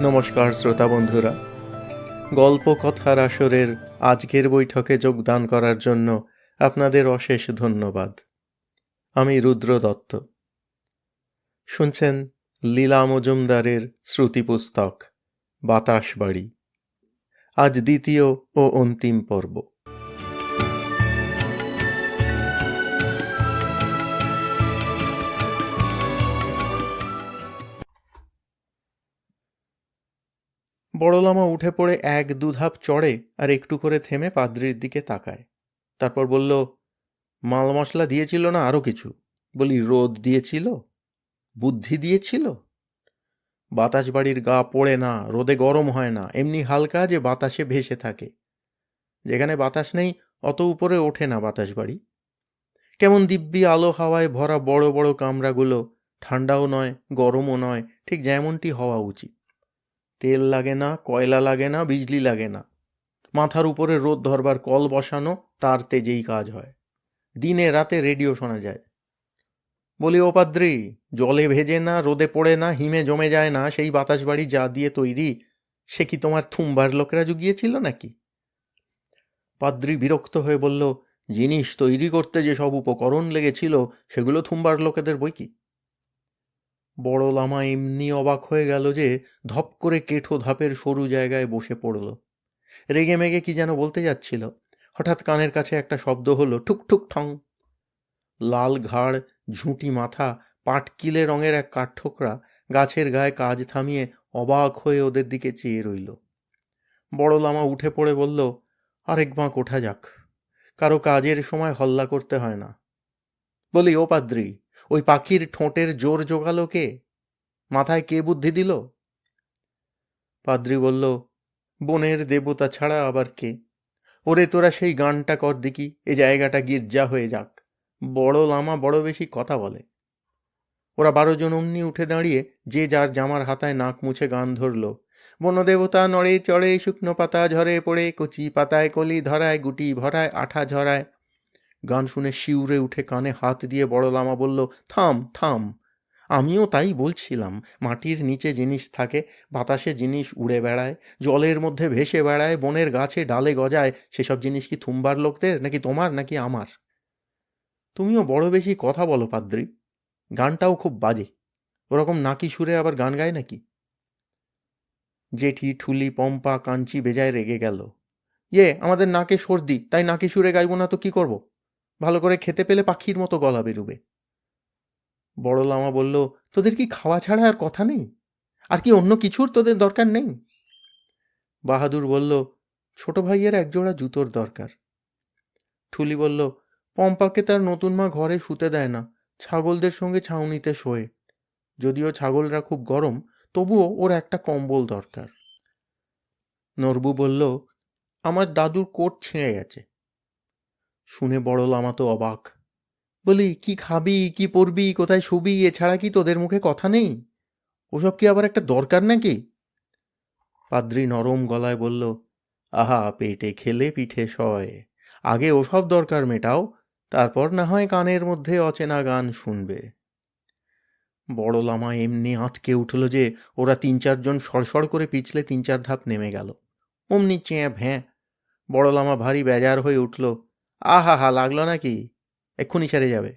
নমস্কার শ্রোতা বন্ধুরা, গল্প কথার আসরের আজকের বৈঠকে যোগদান করার জন্য আপনাদের অশেষ ধন্যবাদ। আমি রুদ্র দত্ত। শুনছেন লীলা মজুমদারের শ্রুতিপুস্তক বাতাসবাড়ি, আজ দ্বিতীয় ও অন্তিম পর্ব। বড়লামা উঠে পড়ে এক দুধাপ চড়ে আর একটু করে থেমে পাদ্রির দিকে তাকায়। তারপর বলল, মাল মশলা দিয়েছিল না আরও কিছু? বলি, রোদ দিয়েছিল, বুদ্ধি দিয়েছিল। বাতাস বাড়ির গা পড়ে না, রোদে গরম হয় না, এমনি হালকা যে বাতাসে ভেসে থাকে। যেখানে বাতাস নেই অত উপরে ওঠে না বাতাস বাড়ি। কেমন দিব্যি আলো হাওয়ায় ভরা বড় বড় কামরাগুলো, ঠান্ডাও নয় গরমও নয়, ঠিক যেমনটি হওয়া উচিত। তেল লাগে না, কয়লা লাগে না, বিজলি লাগে না। মাথার উপরে রোদ ধরবার কল বসানো, তার তেজেই কাজ হয়। দিনে রাতে রেডিও শোনা যায়। বলি, ও পাদ্রি, জলে ভেজে না, রোদে পড়ে না, হিমে জমে যায় না সেই বাতাস বাড়ি যা দিয়ে তৈরি, সে কি তোমার থুম্বার লোকেরা জুগিয়েছিল নাকি? পাদ্রি বিরক্ত হয়ে বলল, জিনিস তৈরি করতে যে সব উপকরণ লেগেছিল সেগুলো থুম্বার লোকেদের বই কি? বড় লামা এমনি অবাক হয়ে গেল যে ধপ করে কেঠো ধাপের সরু জায়গায় বসে পড়ল। রেগে মেগে কি যেন বলতে যাচ্ছিল, হঠাৎ কানের কাছে একটা শব্দ হলো, ঠুক ঠুক ঠং। লাল ঘাড়, ঝুঁটি মাথা, পাটকিলে রঙের এক কাঠঠোকরা গাছের গায়ে কাজ থামিয়ে অবাক হয়ে ওদের দিকে চেয়ে রইল। বড় লামা উঠে পড়ে বলল, আরেক বাঁক ওঠা যাক, কারো কাজের সময় হল্লা করতে হয় না। বলি, ও পাদ্রি, ওই পাখির ঠোঁটের জোর জোগালো কে? মাথায় কে বুদ্ধি দিল? পাদ্রি বলল, বনের দেবতা ছাড়া আবার কে? ওরে তোরা সেই গানটা কর দেখি, এ জায়গাটা গির্জা হয়ে যাক। বড় লামা বড় বেশি কথা বলে। ওরা 12 জন অমনি উঠে দাঁড়িয়ে যে যার জামার হাতায় নাক মুছে গান ধরল। বনদেবতা নড়ে চড়ে, শুকনো পাতা ঝরে পড়ে, কচি পাতায় কলি ধরায়, গুটি ভরায়, আঠা ঝরায়। গান শুনে শিউরে উঠে কানে হাত দিয়ে বড় লামা বলল, থাম থাম, আমিও তাই বলছিলাম। মাটির নিচে জিনিস থাকে, বাতাসে জিনিস উড়ে বেড়ায়, জলের মধ্যে ভেসে বেড়ায়, বনের গাছে ডালে গজায়, সেসব জিনিস কি থুম্বার লোকদের নাকি তোমার নাকি আমার? তুমিও বড় বেশি কথা বলো পাদ্রি, গানটাও খুব বাজে। ওরকম নাকি সুরে আবার গান গায় নাকি? জেঠি, ঠুলি, পম্পা, কাঞ্চি বেজায় রেগে গেল। আমাদের নাকে সর্দি, তাই নাকি সুরে গাইব না তো কি করব? ভালো করে খেতে পেলে পাখির মতো গলা বেরুবে। বড় লামা বলল, তোদের কি খাওয়া ছাড়া আর কথা নেই? আর কি অন্য কিছুর তোদের দরকার নেই? বাহাদুর বলল, ছোট ভাইয়ের একজোড়া জুতোর দরকার। ঠুলি বলল, পম্পাকে তার নতুন মা ঘরে শুতে দেয় না, ছাগলদের সঙ্গে ছাউনিতে শোয়। যদিও ছাগলরা খুব গরম, তবুও ওর একটা কম্বল দরকার। নরবু বলল, আমার দাদুর কোট ছিঁড়ে গেছে। শুনে বড় লামা তো অবাক। বলি, কি খাবি, কি পরবি, কোথায় শুবি, এছাড়া কি তোদের মুখে কথা নেই? ওসব কি আবার একটা দরকার নাকি? পাদ্রি নরম গলায় বলল, আহা, পেটে খেলে পিঠে সয়, আগে ওসব দরকার মেটাও, তারপর না হয় কানের মধ্যে অচেনা গান শুনবে। বড় লামা এমনি আঁতকে উঠল যে ওরা 3-4 জন সড়সড় করে পিছলে 3-4 ধাপ নেমে গেল। অমনি চেঁ ভ্যাঁ। বড় লামা ভারী বেজার হয়ে উঠল। আহা হা, লাগলো নাকি? এক্ষুনি সেরে যাবে।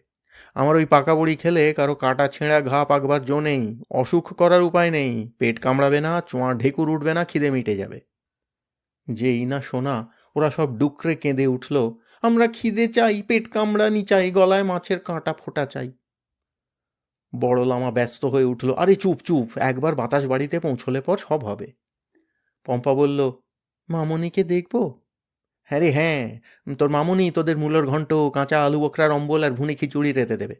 আমার ওই পাকা বড়ি খেলে কারো কাটা ছেঁড়া ঘা পাকবার জো নেই, অসুখ করার উপায় নেই, পেট কামড়াবে না, চোঁয়া ঢেকুর উঠবে না, খিদে মিটে যাবে। যেই না শোনা, ওরা সব ডুকরে কেঁদে উঠল, আমরা খিদে চাই, পেট কামড়ানি চাই, গলায় মাছের কাঁটা ফোটা চাই। বড় লামা ব্যস্ত হয়ে উঠল, আরে চুপ চুপ, একবার বাতাস বাড়িতে পৌঁছলে পর সব হবে। পম্পা বলল, মামনিকে দেখবো? হ্যাঁ রে হ্যাঁ, তোর মামনি তোদের মূলোর ঘন্ট, কাঁচা আলু বোখরার অম্বল আর ভুনি খিচুড়ি রেঁধে দেবে।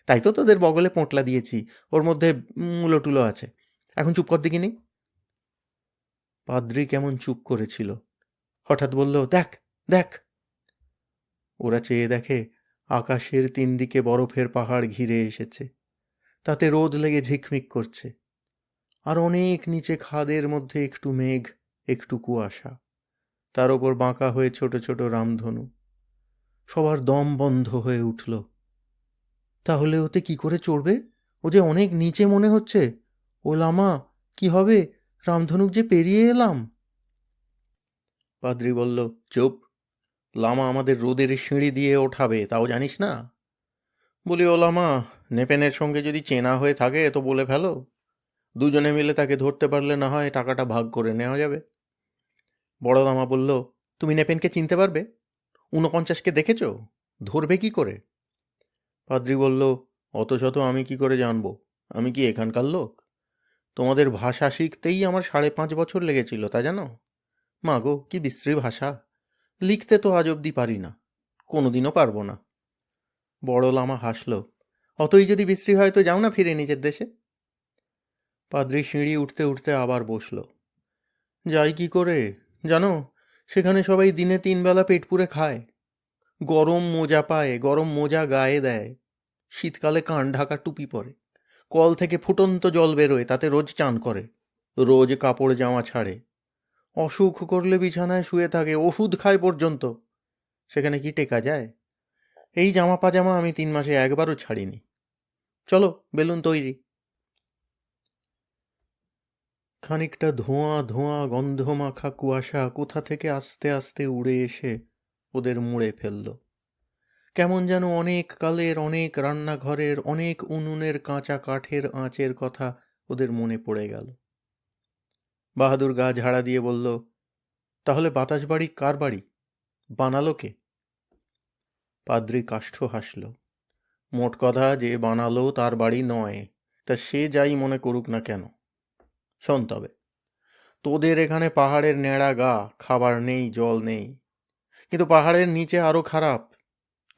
তাই তো তোদের বগলে পোঁটলা দিয়েছি, ওর মধ্যে মূলো টুলো আছে। এখন চুপ কর দেখিনি। পাদ্রি কেমন চুপ করেছিল, হঠাৎ বলল, দেখ দেখ। ওরা চেয়ে দেখে আকাশের 3 দিকে বরফের পাহাড় ঘিরে এসেছে, তাতে রোদ লেগে ঝিকমিক করছে। আর অনেক নিচে খাদের মধ্যে একটু মেঘ, একটু কুয়াশা, তার ওপর বাঁকা হয়ে ছোট ছোট রামধনু। সবার দম বন্ধ হয়ে উঠল। তাহলে ওতে কি করে চড়বে? ও যে অনেক নিচে মনে হচ্ছে। ও লামা, কি হবে? রামধনুক যে পেরিয়ে এলাম। পাদ্রী বলল, চুপ, লামা আমাদের রোদের সিঁড়ি দিয়ে ওঠাবে, তাও জানিস না? বলি, ও লামা, নেপেনের সঙ্গে যদি চেনা হয়ে থাকে তো বলে ফেলো, দুজনে মিলে তাকে ধরতে পারলে না হয় টাকাটা ভাগ করে নেওয়া যাবে। বড় লামা বলল, তুমি নেপেনকে চিনতে পারবে? 49কে দেখেছ? ধরবে কি করে? পাদ্রী বলল, অত শত আমি কি করে জানবো? আমি কি এখানকার লোক? তোমাদের ভাষা শিখতেই আমার 5.5 বছর লেগেছিল, তা জানো? মা গো, কি বিশ্রী ভাষা! লিখতে তো আজ অবধি পারি না, কোনোদিনও পারবো না। বড় লামা হাসল। অতই যদি বিশ্রী হয় তো যাও না ফিরে নিজের দেশে। পাদ্রী সিঁড়ি উঠতে উঠতে আবার বসল। যাই কি করে? জানো, সেখানে সবাই দিনে 3 বেলা পেট পুরে খায়, গরম মোজা পায়, গরম মোজা গায়ে দেয়, শীতকালে কান ঢাকা টুপি পরে, কল থেকে ফুটন্ত জল বেরোয়, তাতে রোজ চান করে, রোজ কাপড় জামা ছাড়ে, অসুখ করলে বিছানায় শুয়ে থাকে, ওষুধ খায় পর্যন্ত। সেখানে কি টেকা যায়? এই জামা পাজামা আমি 3 মাসে একবারও ছাড়িনি। চলো, বেলুন তৈরি। খানিকটা ধোঁয়া ধোঁয়া গন্ধমাখা কুয়াশা কোথা থেকে আস্তে আস্তে উড়ে এসে ওদের মুড়ে ফেলল। কেমন যেন অনেক কালের, অনেক রান্নাঘরের, অনেক উনুনের কাঁচা কাঠের আঁচের কথা ওদের মনে পড়ে গেল। বাহাদুর গা ঝাড়া দিয়ে বলল, তাহলে বাতাস বাড়ি কার বাড়ি? বানালো কে? পাদ্রী কাষ্ঠ হাসল। মোট কথা, যে বানালো তার বাড়ি নয়, তা সে যাই মনে করুক না কেন। শোন তবে, তোদের এখানে পাহাড়ের ন্যাড়া গা, খাবার নেই, জল নেই, কিন্তু পাহাড়ের নিচে আরো খারাপ।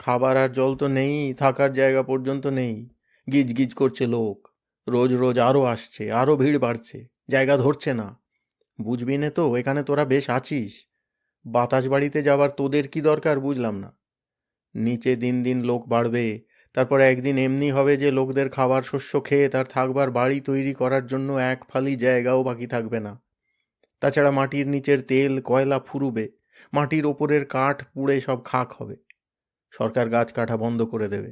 খাবার আর জল তো নেই, থাকার জায়গা পর্যন্ত নেই, গিজ গিজ করছে লোক, রোজ রোজ আরো আসছে, আরো ভিড় বাড়ছে, জায়গা ধরছে না। বুঝবি না তো, এখানে তোরা বেশ আছিস, বাতাস বাড়িতে যাবার তোদের কি দরকার বুঝলাম না। নিচে দিন দিন লোক বাড়বে, তারপর একদিন এমনি হবে যে লোকদের খাবার শস্য খেয়ে তার থাকবার বাড়ি তৈরি করার জন্য এক ফালি জায়গাও বাকি থাকবে না। তাছাড়া মাটির নিচের তেল কয়লা ফুরুবে, মাটির ওপরের কাঠ পুড়ে সব খাক হবে। সরকার গাছ কাটা বন্ধ করে দেবে,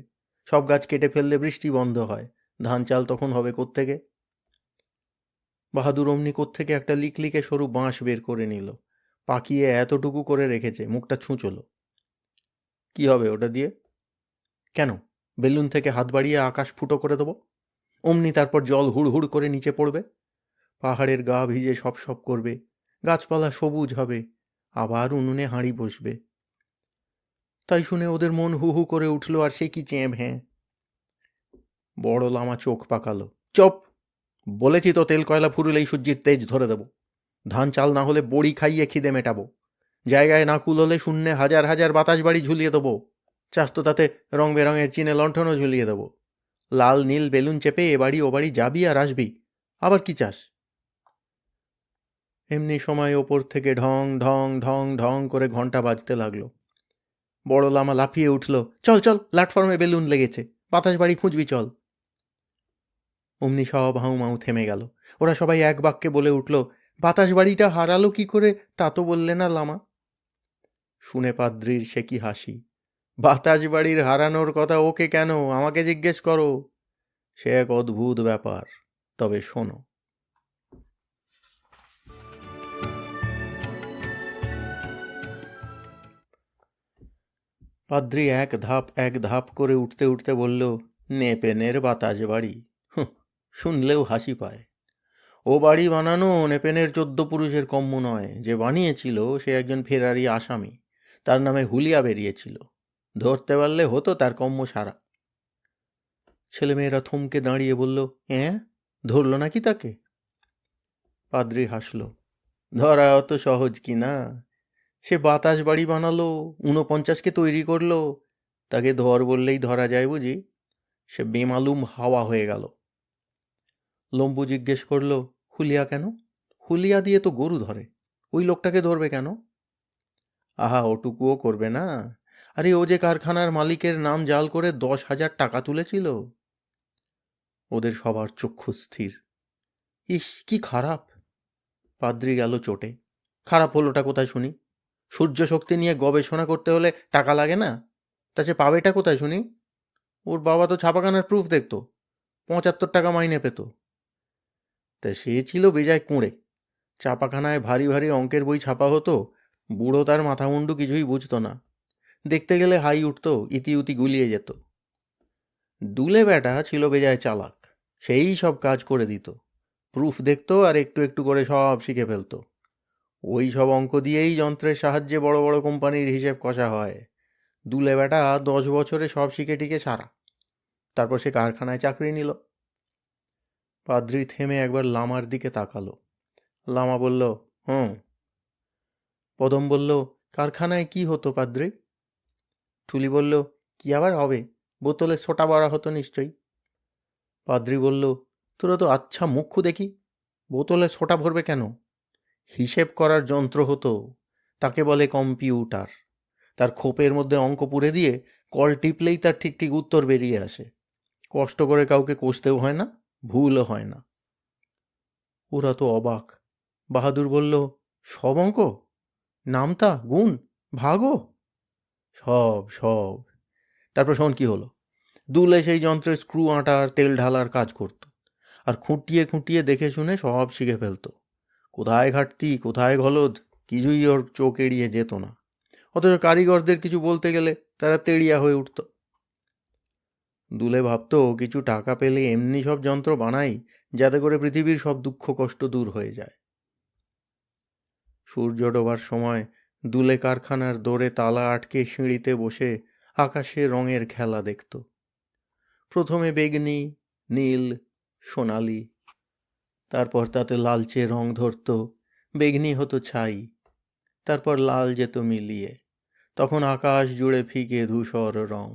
সব গাছ কেটে ফেললে বৃষ্টি বন্ধ হয়, ধান চাল তখন হবে কোত্থেকে? বাহাদুর অমনি কোত্থেকে একটা লিকলিকে সরু বাঁশ বের করে নিল, পাকিয়ে এতটুকু করে রেখেছে, মুখটা ছুঁচল। কি হবে ওটা দিয়ে? কেন, বেলুন থেকে হাত বাড়িয়ে আকাশ ফুটো করে দেবো, অমনি তারপর জল হুড় হুড় করে নিচে পড়বে, পাহাড়ের গা ভিজে সপ সপ করবে, গাছপালা সবুজ হবে, আবার উনুনে হাঁড়ি বসবে। তাই শুনে ওদের মন হু হু করে উঠল, আর সে কি চেয়ে ভ্যাঁ। বড় লামা চোখ পাকালো। চপ, বলেছি তো, তেল কয়লা ফুরুলেই সূর্যের তেজ ধরে দেব, ধান চাল না হলে বড়ি খাইয়ে খিদে মেটাবো, জায়গায় না কুল হলে শূন্যে হাজার হাজার বাতাস বাড়ি ঝুলিয়ে দেবো, চাস তো তাতে রং বেরঙের চিনে লণ্ঠনও ঝুলিয়ে দেবো, লাল নীল বেলুন চেপে এ বাড়ি ও বাড়ি যাবি আর আসবি, আবার কি চাস? এমনি সময় ওপর থেকে ঢং ঢং ঢং ঢং করে ঘন্টা বাজতে লাগলো। বড় লামা লাফিয়ে উঠল, চল চল, প্ল্যাটফর্মে বেলুন লেগেছে, বাতাস বাড়ি খুঁজবি চল। অমনি সব হাউ মাউ থেমে গেল। ওরা সবাই এক বাক্যে বলে উঠল, বাতাস বাড়িটা হারালো কি করে, তা তো বললে না লামা। শুনে পাদ্রির সে কি হাসি। বাতাস বাড়ির হারানোর কথা ওকে কেন, আমাকে জিজ্ঞেস করো, সে এক অদ্ভুত ব্যাপার। তবে শোনো। পাদ্রী এক ধাপ করে উঠতে উঠতে বলল, নেপেনের বাতাস বাড়ি, শুনলেও হাসি পায়। ও বাড়ি বানানো নেপেনের 14 পুরুষের কম্য নয়, যে বানিয়েছিল সে একজন ফেরারি আসামি, তার নামে হুলিয়া বেরিয়েছিল, ধরতে পারলে হতো তার কম্য সারা। ছেলেমেয়েরা থমকে দাঁড়িয়ে বলল, হ্যাঁ, ধরল নাকি তাকে? পাদ্রী হাসল। ধরা অত সহজ কি না, সে বাতাস বাড়ি বানালো, 49কে তৈরি করলো, তাকে ধর বললেই ধরা যায় বুঝি? সে বেমালুম হাওয়া হয়ে গেল। লম্বু জিজ্ঞেস করল, হুলিয়া কেন? হুলিয়া দিয়ে তো গরু ধরে, ওই লোকটাকে ধরবে কেন? আহা, ওটুকুও করবে না? আরে ও যে কারখানার মালিকের নাম জাল করে 10,000 টাকা তুলেছিল। ওদের সবার চক্ষু স্থির। ইস, কি খারাপ! পাদ্রী গেল চোটে। খারাপ হলোটা কোথায় শুনি? সূর্য শক্তি নিয়ে গবেষণা করতে হলে টাকা লাগে না? তা সে পাবেটা কোথায় শুনি? ওর বাবা তো ছাপাখানার প্রুফ দেখতো, 75 টাকা মাইনে পেত। তা সে ছিল বেজায় কুঁড়ে, চাপাখানায় ভারী ভারী অঙ্কের বই ছাপা হতো। বুড়ো তার মাথা মুন্ডু কিছুই বুঝতো না। দেখতে গেলে হাই উঠত, ইতিউতি গুলিয়ে যেত। দুলে বেটা ছিল বেজায় চালাক। সেই সব কাজ করে দিত। প্রুফ দেখতো আর একটু একটু করে সব শিখে ফেলতো। ওই সব অঙ্ক দিয়েই যন্ত্রের সাহায্যে বড় বড় কোম্পানির হিসেব কষা হয়। দুলে বেটা 10 বছরে সব শিখে টিকে সারা। তারপর সে কারখানায় চাকরি নিল। পাদ্রি থেমে একবার লামার দিকে তাকালো। লামা বলল, হুম। পদম বলল, কারখানায় কি হতো পাদ্রি? ঠুলি বলল, কি আবার হবে, বোতলে সোটা বড়া হতো নিশ্চয়ই। পাদ্রি বলল, তোরা তো আচ্ছা মুখ্যু দেখি, বোতলে সোটা ভরবে কেন? হিসেব করার যন্ত্র হতো, তাকে বলে কম্পিউটার। তার খোপের মধ্যে অঙ্ক পুরে দিয়ে কল টিপলেই তার ঠিক ঠিক উত্তর বেরিয়ে আসে। কষ্ট করে কাউকে কষতেও হয় না, ভুলও হয় না। ওরা তো অবাক। বাহাদুর বলল, সব অঙ্ক? নামতা, গুণ, ভাগও? সব সব। তারপর শোন কি হলো। দুলে সেই যন্ত্রে স্ক্রু আঁটার, তেল ঢালার কাজ করত, আর খুঁটিয়ে খুঁটিয়ে দেখে শুনে সব শিখে ফেলত। কোথায় ঘাটতি, কোথায় গলদ, কিছুই ওর চোখ এড়িয়ে যেত না। অথচ কারিগরদের কিছু বলতে গেলে তারা তেড়িয়া হয়ে উঠত। দুলে ভাবত, কিছু টাকা পেলে এমনি সব যন্ত্র বানাই যাতে করে পৃথিবীর সব দুঃখ কষ্ট দূর হয়ে যায়। সূর্য ডোবার সময় দুলে কারখানার দোরে তালা আটকে সিঁড়িতে বসে আকাশে রঙের খেলা দেখত। প্রথমে বেগনি, নীল, সোনালি, তারপর তাতে লালচে রং ধরত, বেগনি হতো ছাই, তারপর লাল যেত মিলিয়ে, তখন আকাশ জুড়ে ফিকে ধূসর রং।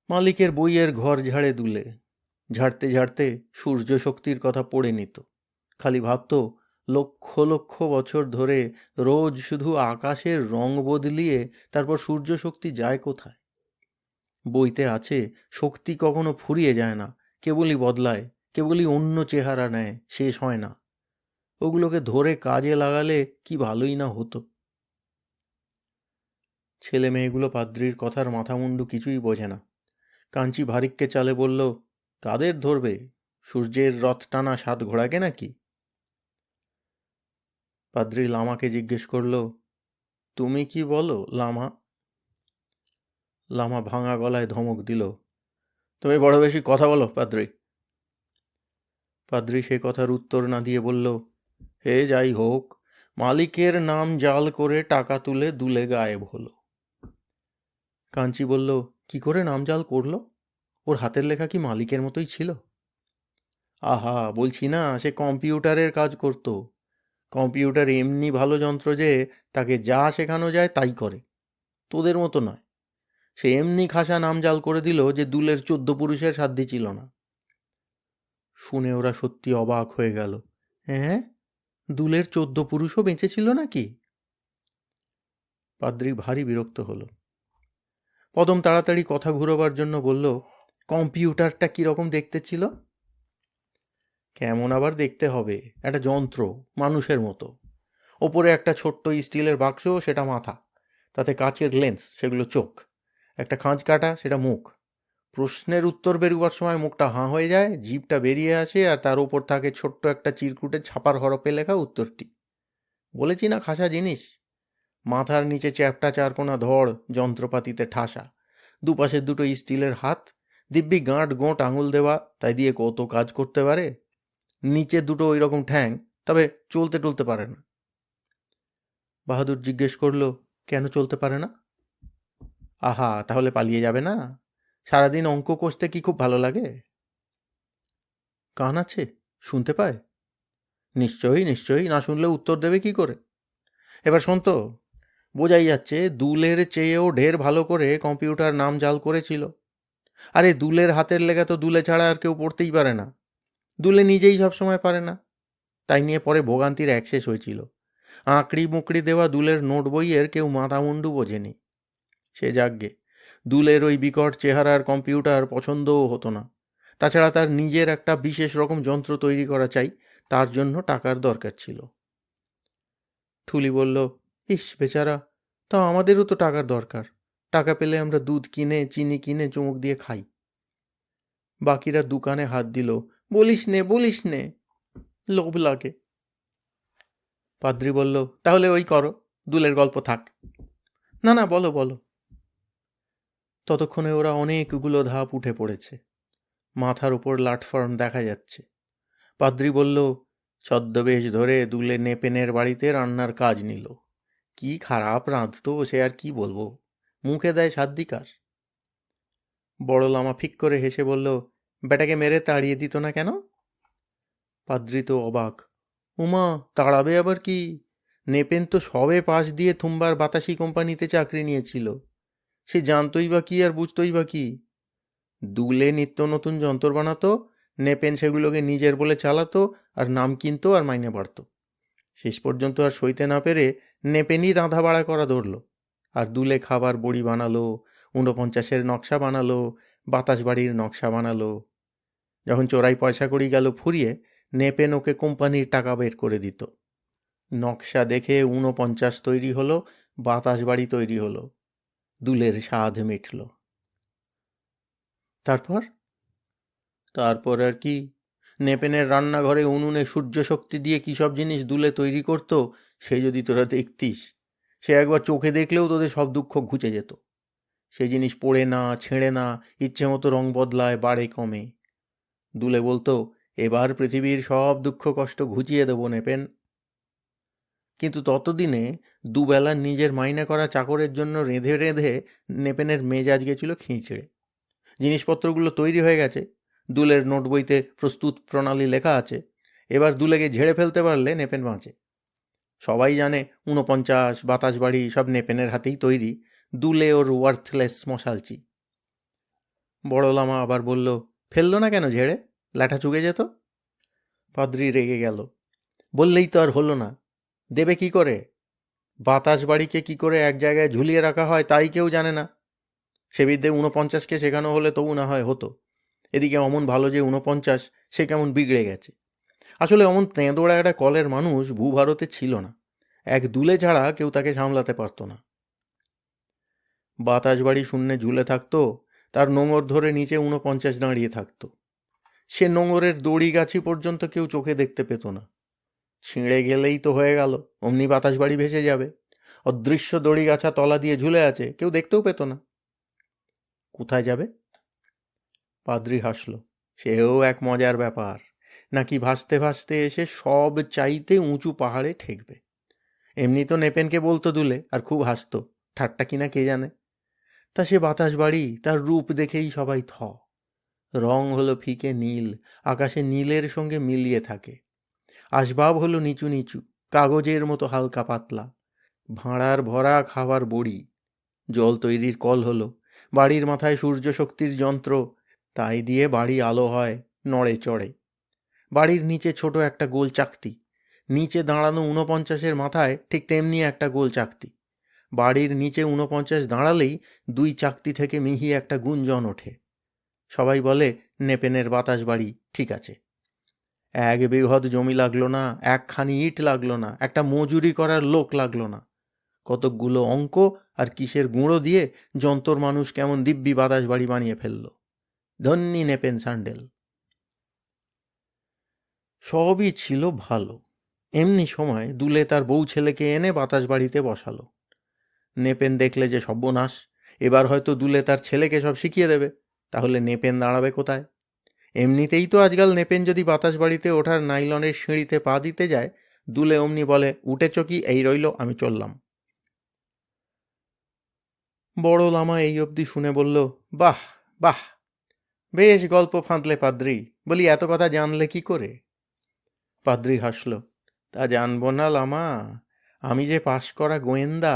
মালিকের বইয়ের ঘর ঝাড়ে দুলে। ঝাড়তে ঝাড়তে সূর্য শক্তির কথা পড়ে নিত। খালি ভাবত, লক্ষ লক্ষ বছর ধরে রোজ শুধু আকাশের রং বদলিয়ে তারপর সূর্য শক্তি যায় কোথায়? বইতে আছে, শক্তি কখনো ফুরিয়ে যায় না, কেবলই বদলায়, কেবলই অন্য চেহারা নেয়, শেষ হয় না। ওগুলোকে ধরে কাজে লাগালে কি ভালোই না হতো। ছেলে মেয়েগুলো পাদ্রির কথার মাথামুন্ডু কিছুই বোঝে না। কাঞ্চি ভারিককে চালে বলল, কাদের ধরবে, সূর্যের রথ টানা 7 ঘোড়াকে নাকি? পাদ্রি লামাকে জিজ্ঞেস করল, তুমি কি বলো লামা? লামা ভাঙা গলায় ধমক দিল, তুমি বড় বেশি কথা বলো পাদ্রি। পাদ্রি সে কথার উত্তর না দিয়ে বলল, হে যাই হোক, মালিকের নাম জাল করে টাকা তুলে দুলে গায়েব হলো। কাঞ্চি বলল, কি করে নাম জাল করলো? ওর হাতের লেখা কি মালিকের মতোই ছিল? আহা, বলছি না, সে কম্পিউটারের কাজ করত। কম্পিউটার এমনি ভালো যন্ত্র যে তাকে যা শেখানো যায় তাই করে, তোদের মতো নয়। সে এমনি খাসা নাম জাল করে দিল যে দুলের 14 পুরুষের সাধ্যি ছিল না। শুনে ওরা সত্যি অবাক হয়ে গেল। হ্যাঁ, দুলের 14 পুরুষও বেঁচে ছিল নাকি? পাদ্রি ভারী বিরক্ত হলো। পদম তাড়াতাড়ি কথা ঘুরোবার জন্য বলল, কম্পিউটারটা কীরকম দেখতে ছিল? কেমন আবার দেখতে হবে, একটা যন্ত্র, মানুষের মতো। ওপরে একটা ছোট্ট স্টিলের বাক্স, সেটা মাথা, তাতে কাচের লেন্স, সেগুলো চোখ, একটা খাঁজ কাটা, সেটা মুখ। প্রশ্নের উত্তর বেরোবার সময় মুখটা হাঁ হয়ে যায়, জিভটা বেরিয়ে আসে, আর তার উপর থাকে ছোট্ট একটা চিরকুটে ছাপার হরপে লেখা উত্তরটি। বলেছি না খাসা জিনিস। মাথার নিচে চ্যাপ্টা 4 কোনা ধড়, যন্ত্রপাতিতে ঠাসা, দুপাশে দুটো স্টিলের হাত, দিব্যি গাঁট গোঁট আঙুল দেওয়া, তাই দিয়ে কত কাজ করতে পারে। নিচে দুটো ওই রকম ঠ্যাং, তবে চলতে টলতে পারে না। বাহাদুর জিজ্ঞেস করল, কেন চলতে পারে না? আহা, তাহলে পালিয়ে যাবে না? সারাদিন অঙ্ক কষতে কি খুব ভালো লাগে? কান আছে, শুনতে পায়? নিশ্চয়ই নিশ্চয়ই, না শুনলে উত্তর দেবে কি করে? এবার শোন তো, বোঝাই যাচ্ছে দুলের চেয়েও ঢের ভালো করে কম্পিউটার নাম জাল করেছিল। আরে দুলের হাতের লেখা তো দুলে ছাড়া আর কেউ পড়তেই পারে না। দুলে নিজেই সবসময় পারে না, তাই নিয়ে পরে ভোগান্তির একশেষ হয়েছিল। আঁকড়ি মুকড়ি দেওয়া দুলের নোট বইয়ের কেউ মাথামুন্ডু বোঝেনি। সে যাগ্গে, দুলের ওই বিকট চেহারার কম্পিউটার পছন্দও হতো না। তাছাড়া তার নিজের একটা বিশেষ রকম যন্ত্র তৈরি করা চাই, তার জন্য টাকার দরকার ছিল। ঠুলি বলল, ইস বেচারা, তাও আমাদেরও তো টাকার দরকার। টাকা পেলে আমরা দুধ কিনে, চিনি কিনে চুমুক দিয়ে খাই। বাকিরা দোকানে হাত দিল, বলিস নে বলিস নে। লোভ লাগে। পাদ্রী বলল, তাহলে ওই করো, দুলের গল্প থাক। না না, বলো বলো। ততক্ষণে ওরা অনেকগুলো ধাপ উঠে পড়েছে। মাথার উপর প্ল্যাটফর্ম দেখা যাচ্ছে। পাদ্রী বলল, ছদ্মবেশ ধরে দুলে নেপেনের বাড়িতে রান্নার কাজ নিল। কি খারাপ রাঁধতো সে, আর কি বলবো, মুখে দেয় সাদ্দিকার। বড় লামা ফিক করে হেসে বলল, বেটাকে মেরে তাড়িয়ে দিত না কেন? পাদ্রী তো অবাক। উমা, তাড়াবে আবার কি? নেপেন তো সবে পাশ দিয়ে থুম্বার বাতাসি কোম্পানিতে চাকরি নিয়েছিল। সে জানতই বা কি আর বুঝতই বা কি? দুলে নিত্য নতুন যন্ত্র বানাতো, নেপেন সেগুলোকে নিজের বলে চালাতো, আর নাম কিনতো আর মাইনে বাড়তো। শেষ পর্যন্ত আর সইতে না পেরে নেপেনই রাঁধা বাড়া করা ধরল। আর দুলে খাবার বড়ি বানালো, ৪৯-এর নকশা বানালো, বাতাস বাড়ির নকশা বানালো। যখন চোরাই পয়সা কড়ি গেল ফুরিয়ে, নেপেন ওকে কোম্পানির টাকা বের করে দিত। নকশা দেখে ৪৯ তৈরি হলো, বাতাস বাড়ি তৈরি হলো। দুলের স্বাদ মিটল। তারপর তারপর আর কি? নেপেনের রান্নাঘরে উনুনে সূর্য শক্তি দিয়ে কী সব জিনিস দুলে তৈরি করতো, সে যদি তোরা দেখতিস! সে একবার চোখে দেখলেও তোদের সব দুঃখ ঘুচে যেত। সে জিনিস পড়ে না, ছেঁড়ে না, ইচ্ছে মতো রং বদলায়, বাড়ে কমে। দুলে বলতো, এবার পৃথিবীর সব দুঃখ কষ্ট ঘুচিয়ে দেবো নেপেন। কিন্তু ততদিনে দুবেলা নিজের মাইনে করা চাকরের জন্য রেঁধে রেঁধে নেপেনের মেজাজ গেছিল খিঁচড়ে। জিনিসপত্রগুলো তৈরি হয়ে গেছে, দুলের নোট বইতে প্রস্তুত প্রণালী লেখা আছে। এবার দুলেকে ঝেড়ে ফেলতে পারলে নেপেন বাঁচে। সবাই জানে ৪৯, বাতাস বাড়ি সব নেপেনের হাতেই তৈরি। দুলে ওর ওয়ার্থলেস মশালচি। বড় লামা আবার বলল, ফেললো না কেন ঝেড়ে? ল্যাঠা চুকে যেত। পাদ্রী রেগে গেল। বললেই তো আর হলো না, দেবে কি করে? বাতাস বাড়িকে কি করে এক জায়গায় ঝুলিয়ে রাখা হয় তাই কেউ জানে না। সে বিদ্যে ৪৯কে শেখানো হলে তবু না হয় হতো। এদিকে অমন ভালো যে ৪৯, সে কেমন বিগড়ে গেছে। আসলে অমন তেঁদোড়া একটা কলের মানুষ ভূভারতে ছিল না। এক দুলে ছাড়া কেউ তাকে সামলাতে পারত না। বাতাস বাড়ি শূন্যে ঝুলে থাকতো, তার নোঙর ধরে নিচে ৪৯ দাঁড়িয়ে থাকতো। সে নোঙরের দড়ি গাছি পর্যন্ত কেউ চোখে দেখতে পেত না। ছিঁড়ে গেলেই তো হয়ে গেল, অমনি বাতাস বাড়ি ভেসে যাবে। অদৃশ্য দড়ি গাছা তলা দিয়ে ঝুলে আছে, কেউ দেখতেও পেত না। কোথায় যাবে? পাদ্রী হাসল। সেও এক মজার ব্যাপার। নাকি ভাসতে ভাসতে এসে সব চাইতে উঁচু পাহাড়ে ঠেকবে। এমনি তো নেপেনকে বলতো দুলে, আর খুব হাসতো। ঠাট্টা কিনা কে জানে। তা সে বাতাস বাড়ি, তার রূপ দেখেই সবাই থ। রং হলো ফিকে নীল, আকাশে নীলের সঙ্গে মিলিয়ে থাকে। আসবাব হলো নিচু নিচু, কাগজের মতো হালকা পাতলা। ভাঁড়ার ভরা খাবার বড়ি। জল তৈরির কল হলো, বাড়ির মাথায় সূর্য শক্তির যন্ত্র, তাই দিয়ে বাড়ি আলো হয়, নড়ে চড়ে। বাড়ির নিচে ছোট একটা গোল চাকতি, নিচে দাঁড়ানো ৪৯-এর মাথায় ঠিক তেমনি একটা গোল চাকতি। বাড়ির নিচে ৪৯ দাঁড়ালেই দুই চাকতি থেকে মিহি একটা গুঞ্জন ওঠে। সবাই বলে, নেপেনের বাতাস বাড়ি ঠিক আছে। এক বৃহৎ জমি লাগলো না, একখানি ইট লাগলো না, একটা মজুরি করার লোক লাগলো না। কতকগুলো অঙ্ক আর কিসের গুঁড়ো দিয়ে যন্তর মানুষ কেমন দিব্যি বাতাস বাড়ি বানিয়ে ফেলল। ধন্যি নেপেন স্যান্ডেল। সবই ছিল ভালো। এমনি সময় দুলে তার বউ ছেলেকে এনে বাতাস বাড়িতে বসালো। নেপেন দেখলে যে সর্বনাশ, এবার হয়তো দুলে তার ছেলেকে সব শিখিয়ে দেবে। তাহলে নেপেন দাঁড়াবে কোথায়? এমনিতেই তো আজকাল নেপেন যদি বাতাস বাড়িতে ওঠার নাইলনের সিঁড়িতে পা দিতে যায়, দুলে অমনি বলে, উঠেছ কি? এই রইল, আমি চললাম। বড় লামা এই অবধি শুনে বলল, বাহ বাহ, বেশ গল্প ফাঁদলে পাদ্রী। বলি, এত কথা জানলে কি করে? পাদ্রী হাসল। তা জানবো না লামা, আমি যে পাশ করা গোয়েন্দা,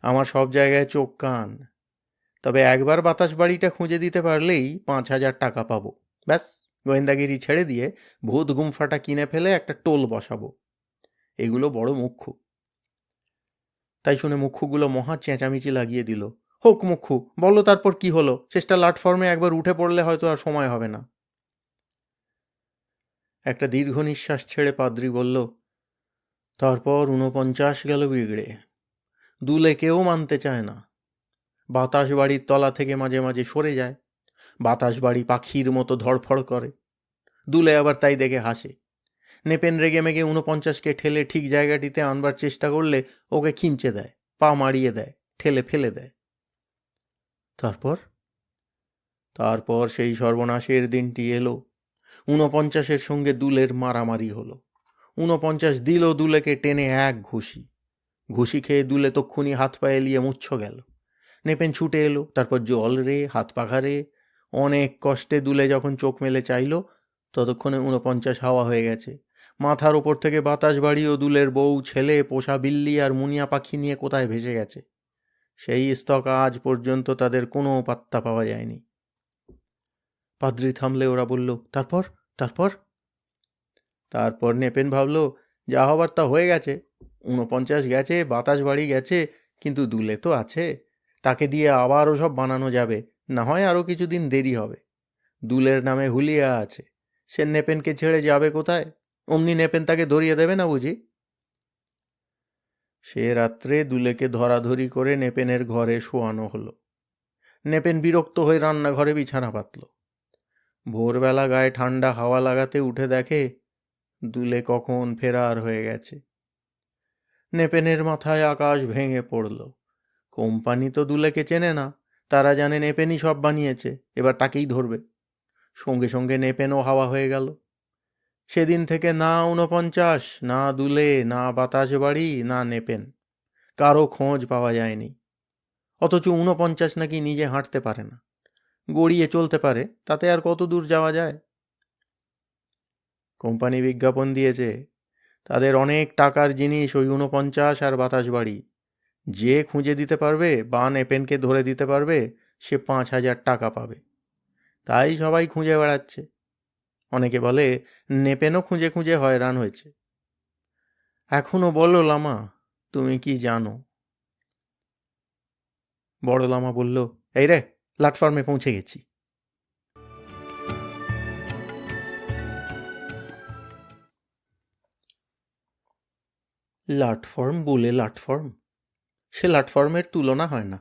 আমার সব জায়গায় চোখ কান। তবে একবার বাতাস বাড়িটা খুঁজে দিতে পারলেই ৫,০০০ টাকা পাবো। ব্যাস, গোয়েন্দাগিরি ছেড়ে দিয়ে ভূত গুমফাটা কিনে ফেলে একটা টোল বসাবো। এগুলো বড় মুখ্যু। তাই শুনে মুখ্যুগুলো মহা চেঁচামেচি লাগিয়ে দিল। হোক মুখ্যু, বলো তারপর কি হলো? চেষ্টা প্ল্যাটফর্মে একবার উঠে পড়লে হয়তো আর সময় হবে না। একটা দীর্ঘ নিঃশ্বাস ছেড়ে পাদ্রী বলল, তারপর ৪৯ গেল বিগড়ে। দুলে কেউ মানতে চায় না। বাতাস বাড়ির তলা থেকে মাঝে মাঝে সরে যায়। বাতাস বাড়ি পাখির মতো ধড়ফড় করে। দুলে আবার তাই দেখে হাসে। নেপেন রেগে মেগে 49কে ঠেলে ঠিক জায়গাটিতে আনবার চেষ্টা করলে ওকে খিঁচে দেয়, পা মারিয়ে দেয়, ঠেলে ফেলে দেয়। তারপর সেই সর্বনাশের দিনটি এলো। 49-এর সঙ্গে দুলের মারামারি হলো। 49 দিল দুলেকে টেনে এক ঘুষি। ঘুষি খেয়ে দুলে তক্ষুনি হাত পা এলিয়ে মুচ্ছ গেল। নেপেন ছুটে এলো, তারপর জল রে, হাত পাখা রে। অনেক কষ্টে দুলে যখন চোখ মেলে চাইল, ততক্ষণে 49 হাওয়া হয়ে গেছে। মাথার ওপর থেকে বাতাস বাড়িয়েও দুলের বউ, ছেলে, পোষা বিল্লি আর মুনিয়া পাখি নিয়ে কোথায় ভেসে গেছে। সেই স্তকা আজ পর্যন্ত তাদের কোনো পাত্তা পাওয়া যায়নি। পাদ্রি থামলে ওরা বলল, তারপর তারপর তারপর নেপেন ভাবল, যা হবার তা হয়ে গেছে। 49 গেছে, বাতাস বাড়ি গেছে, কিন্তু দুলে তো আছে। তাকে দিয়ে আবার ওসব বানানো যাবে, না হয় আরও কিছুদিন দেরি হবে। দুলের নামে হুলিয়া আছে, সে নেপেনকে ছেড়ে যাবে কোথায়? অমনি নেপেন তাকে ধরিয়ে দেবে না বুঝি? সে রাত্রে দুলেকে ধরাধরি করে নেপেনের ঘরে শোয়ানো হলো। নেপেন বিরক্ত হয়ে রান্নাঘরে বিছানা পাতল। ভোরবেলা গায়ে ঠান্ডা হাওয়া লাগাতে উঠে দেখে দুলে কখন ফেরার হয়ে গেছে। নেপেনের মাথায় আকাশ ভেঙে পড়ল। কোম্পানি তো দুলেকে চেনে না, তারা জানে নেপেনই সব বানিয়েছে, এবার তাকেই ধরবে। সঙ্গে সঙ্গে নেপেনও হাওয়া হয়ে গেল। সেদিন থেকে না 49, না দুলে, না বাতাস বাড়ি, না নেপেন, কারো খোঁজ পাওয়া যায়নি। অথচ 49 নাকি নিজে হাঁটতে পারে না, গড়িয়ে চলতে পারে, তাতে আর কত দূর যাওয়া যায়? কোম্পানি বিজ্ঞাপন দিয়েছে, তাদের অনেক টাকার জিনিস ওই 49 আর বাতাস বাড়ি। যে খুঁজে দিতে পারবে বা নেপেনকে ধরে দিতে পারবে, সে 5,000 টাকা পাবে। তাই সবাই খুঁজে বেড়াচ্ছে। অনেকে বলে নেপেনও খুঁজে খুঁজে হয়রান হয়েছে। এখনো বলো লামা, তুমি কি জানো? বড় লামা বলল, এই রে, প্ল্যাটফর্মে পৌঁছে গেছি। প্ল্যাটফর্ম বলে প্ল্যাটফর্ম, সে প্ল্যাটফর্মের তুলনা হয় না।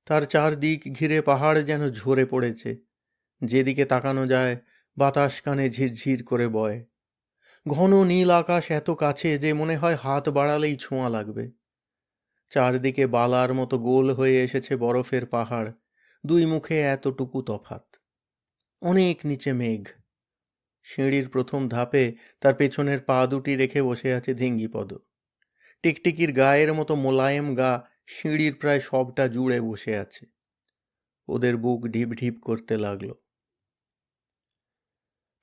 তার চারদিক ঘিরে পাহাড় যেন ঝরে পড়েছে। যেদিকে তাকানো যায় বাতাস কানে ঝিরঝির করে বয়। ঘন নীল আকাশ এত কাছে যে মনে হয় হাত বাড়ালেই ছোঁয়া লাগবে। চারদিকে বালার মতো গোল হয়ে এসেছে বরফের পাহাড়, দুই মুখে এতটুকু তফাত। অনেক নিচে মেঘ। সিঁড়ির প্রথম ধাপে তার পেছনের পা দুটি রেখে বসে আছে ধিঙ্গিপদ। টিকটিকির গায়ের মতো মোলায়েম গা সিঁড়ির প্রায় সবটা জুড়ে বসে আছে। ওদের বুক ঢিপ ঢিপ করতে লাগলো।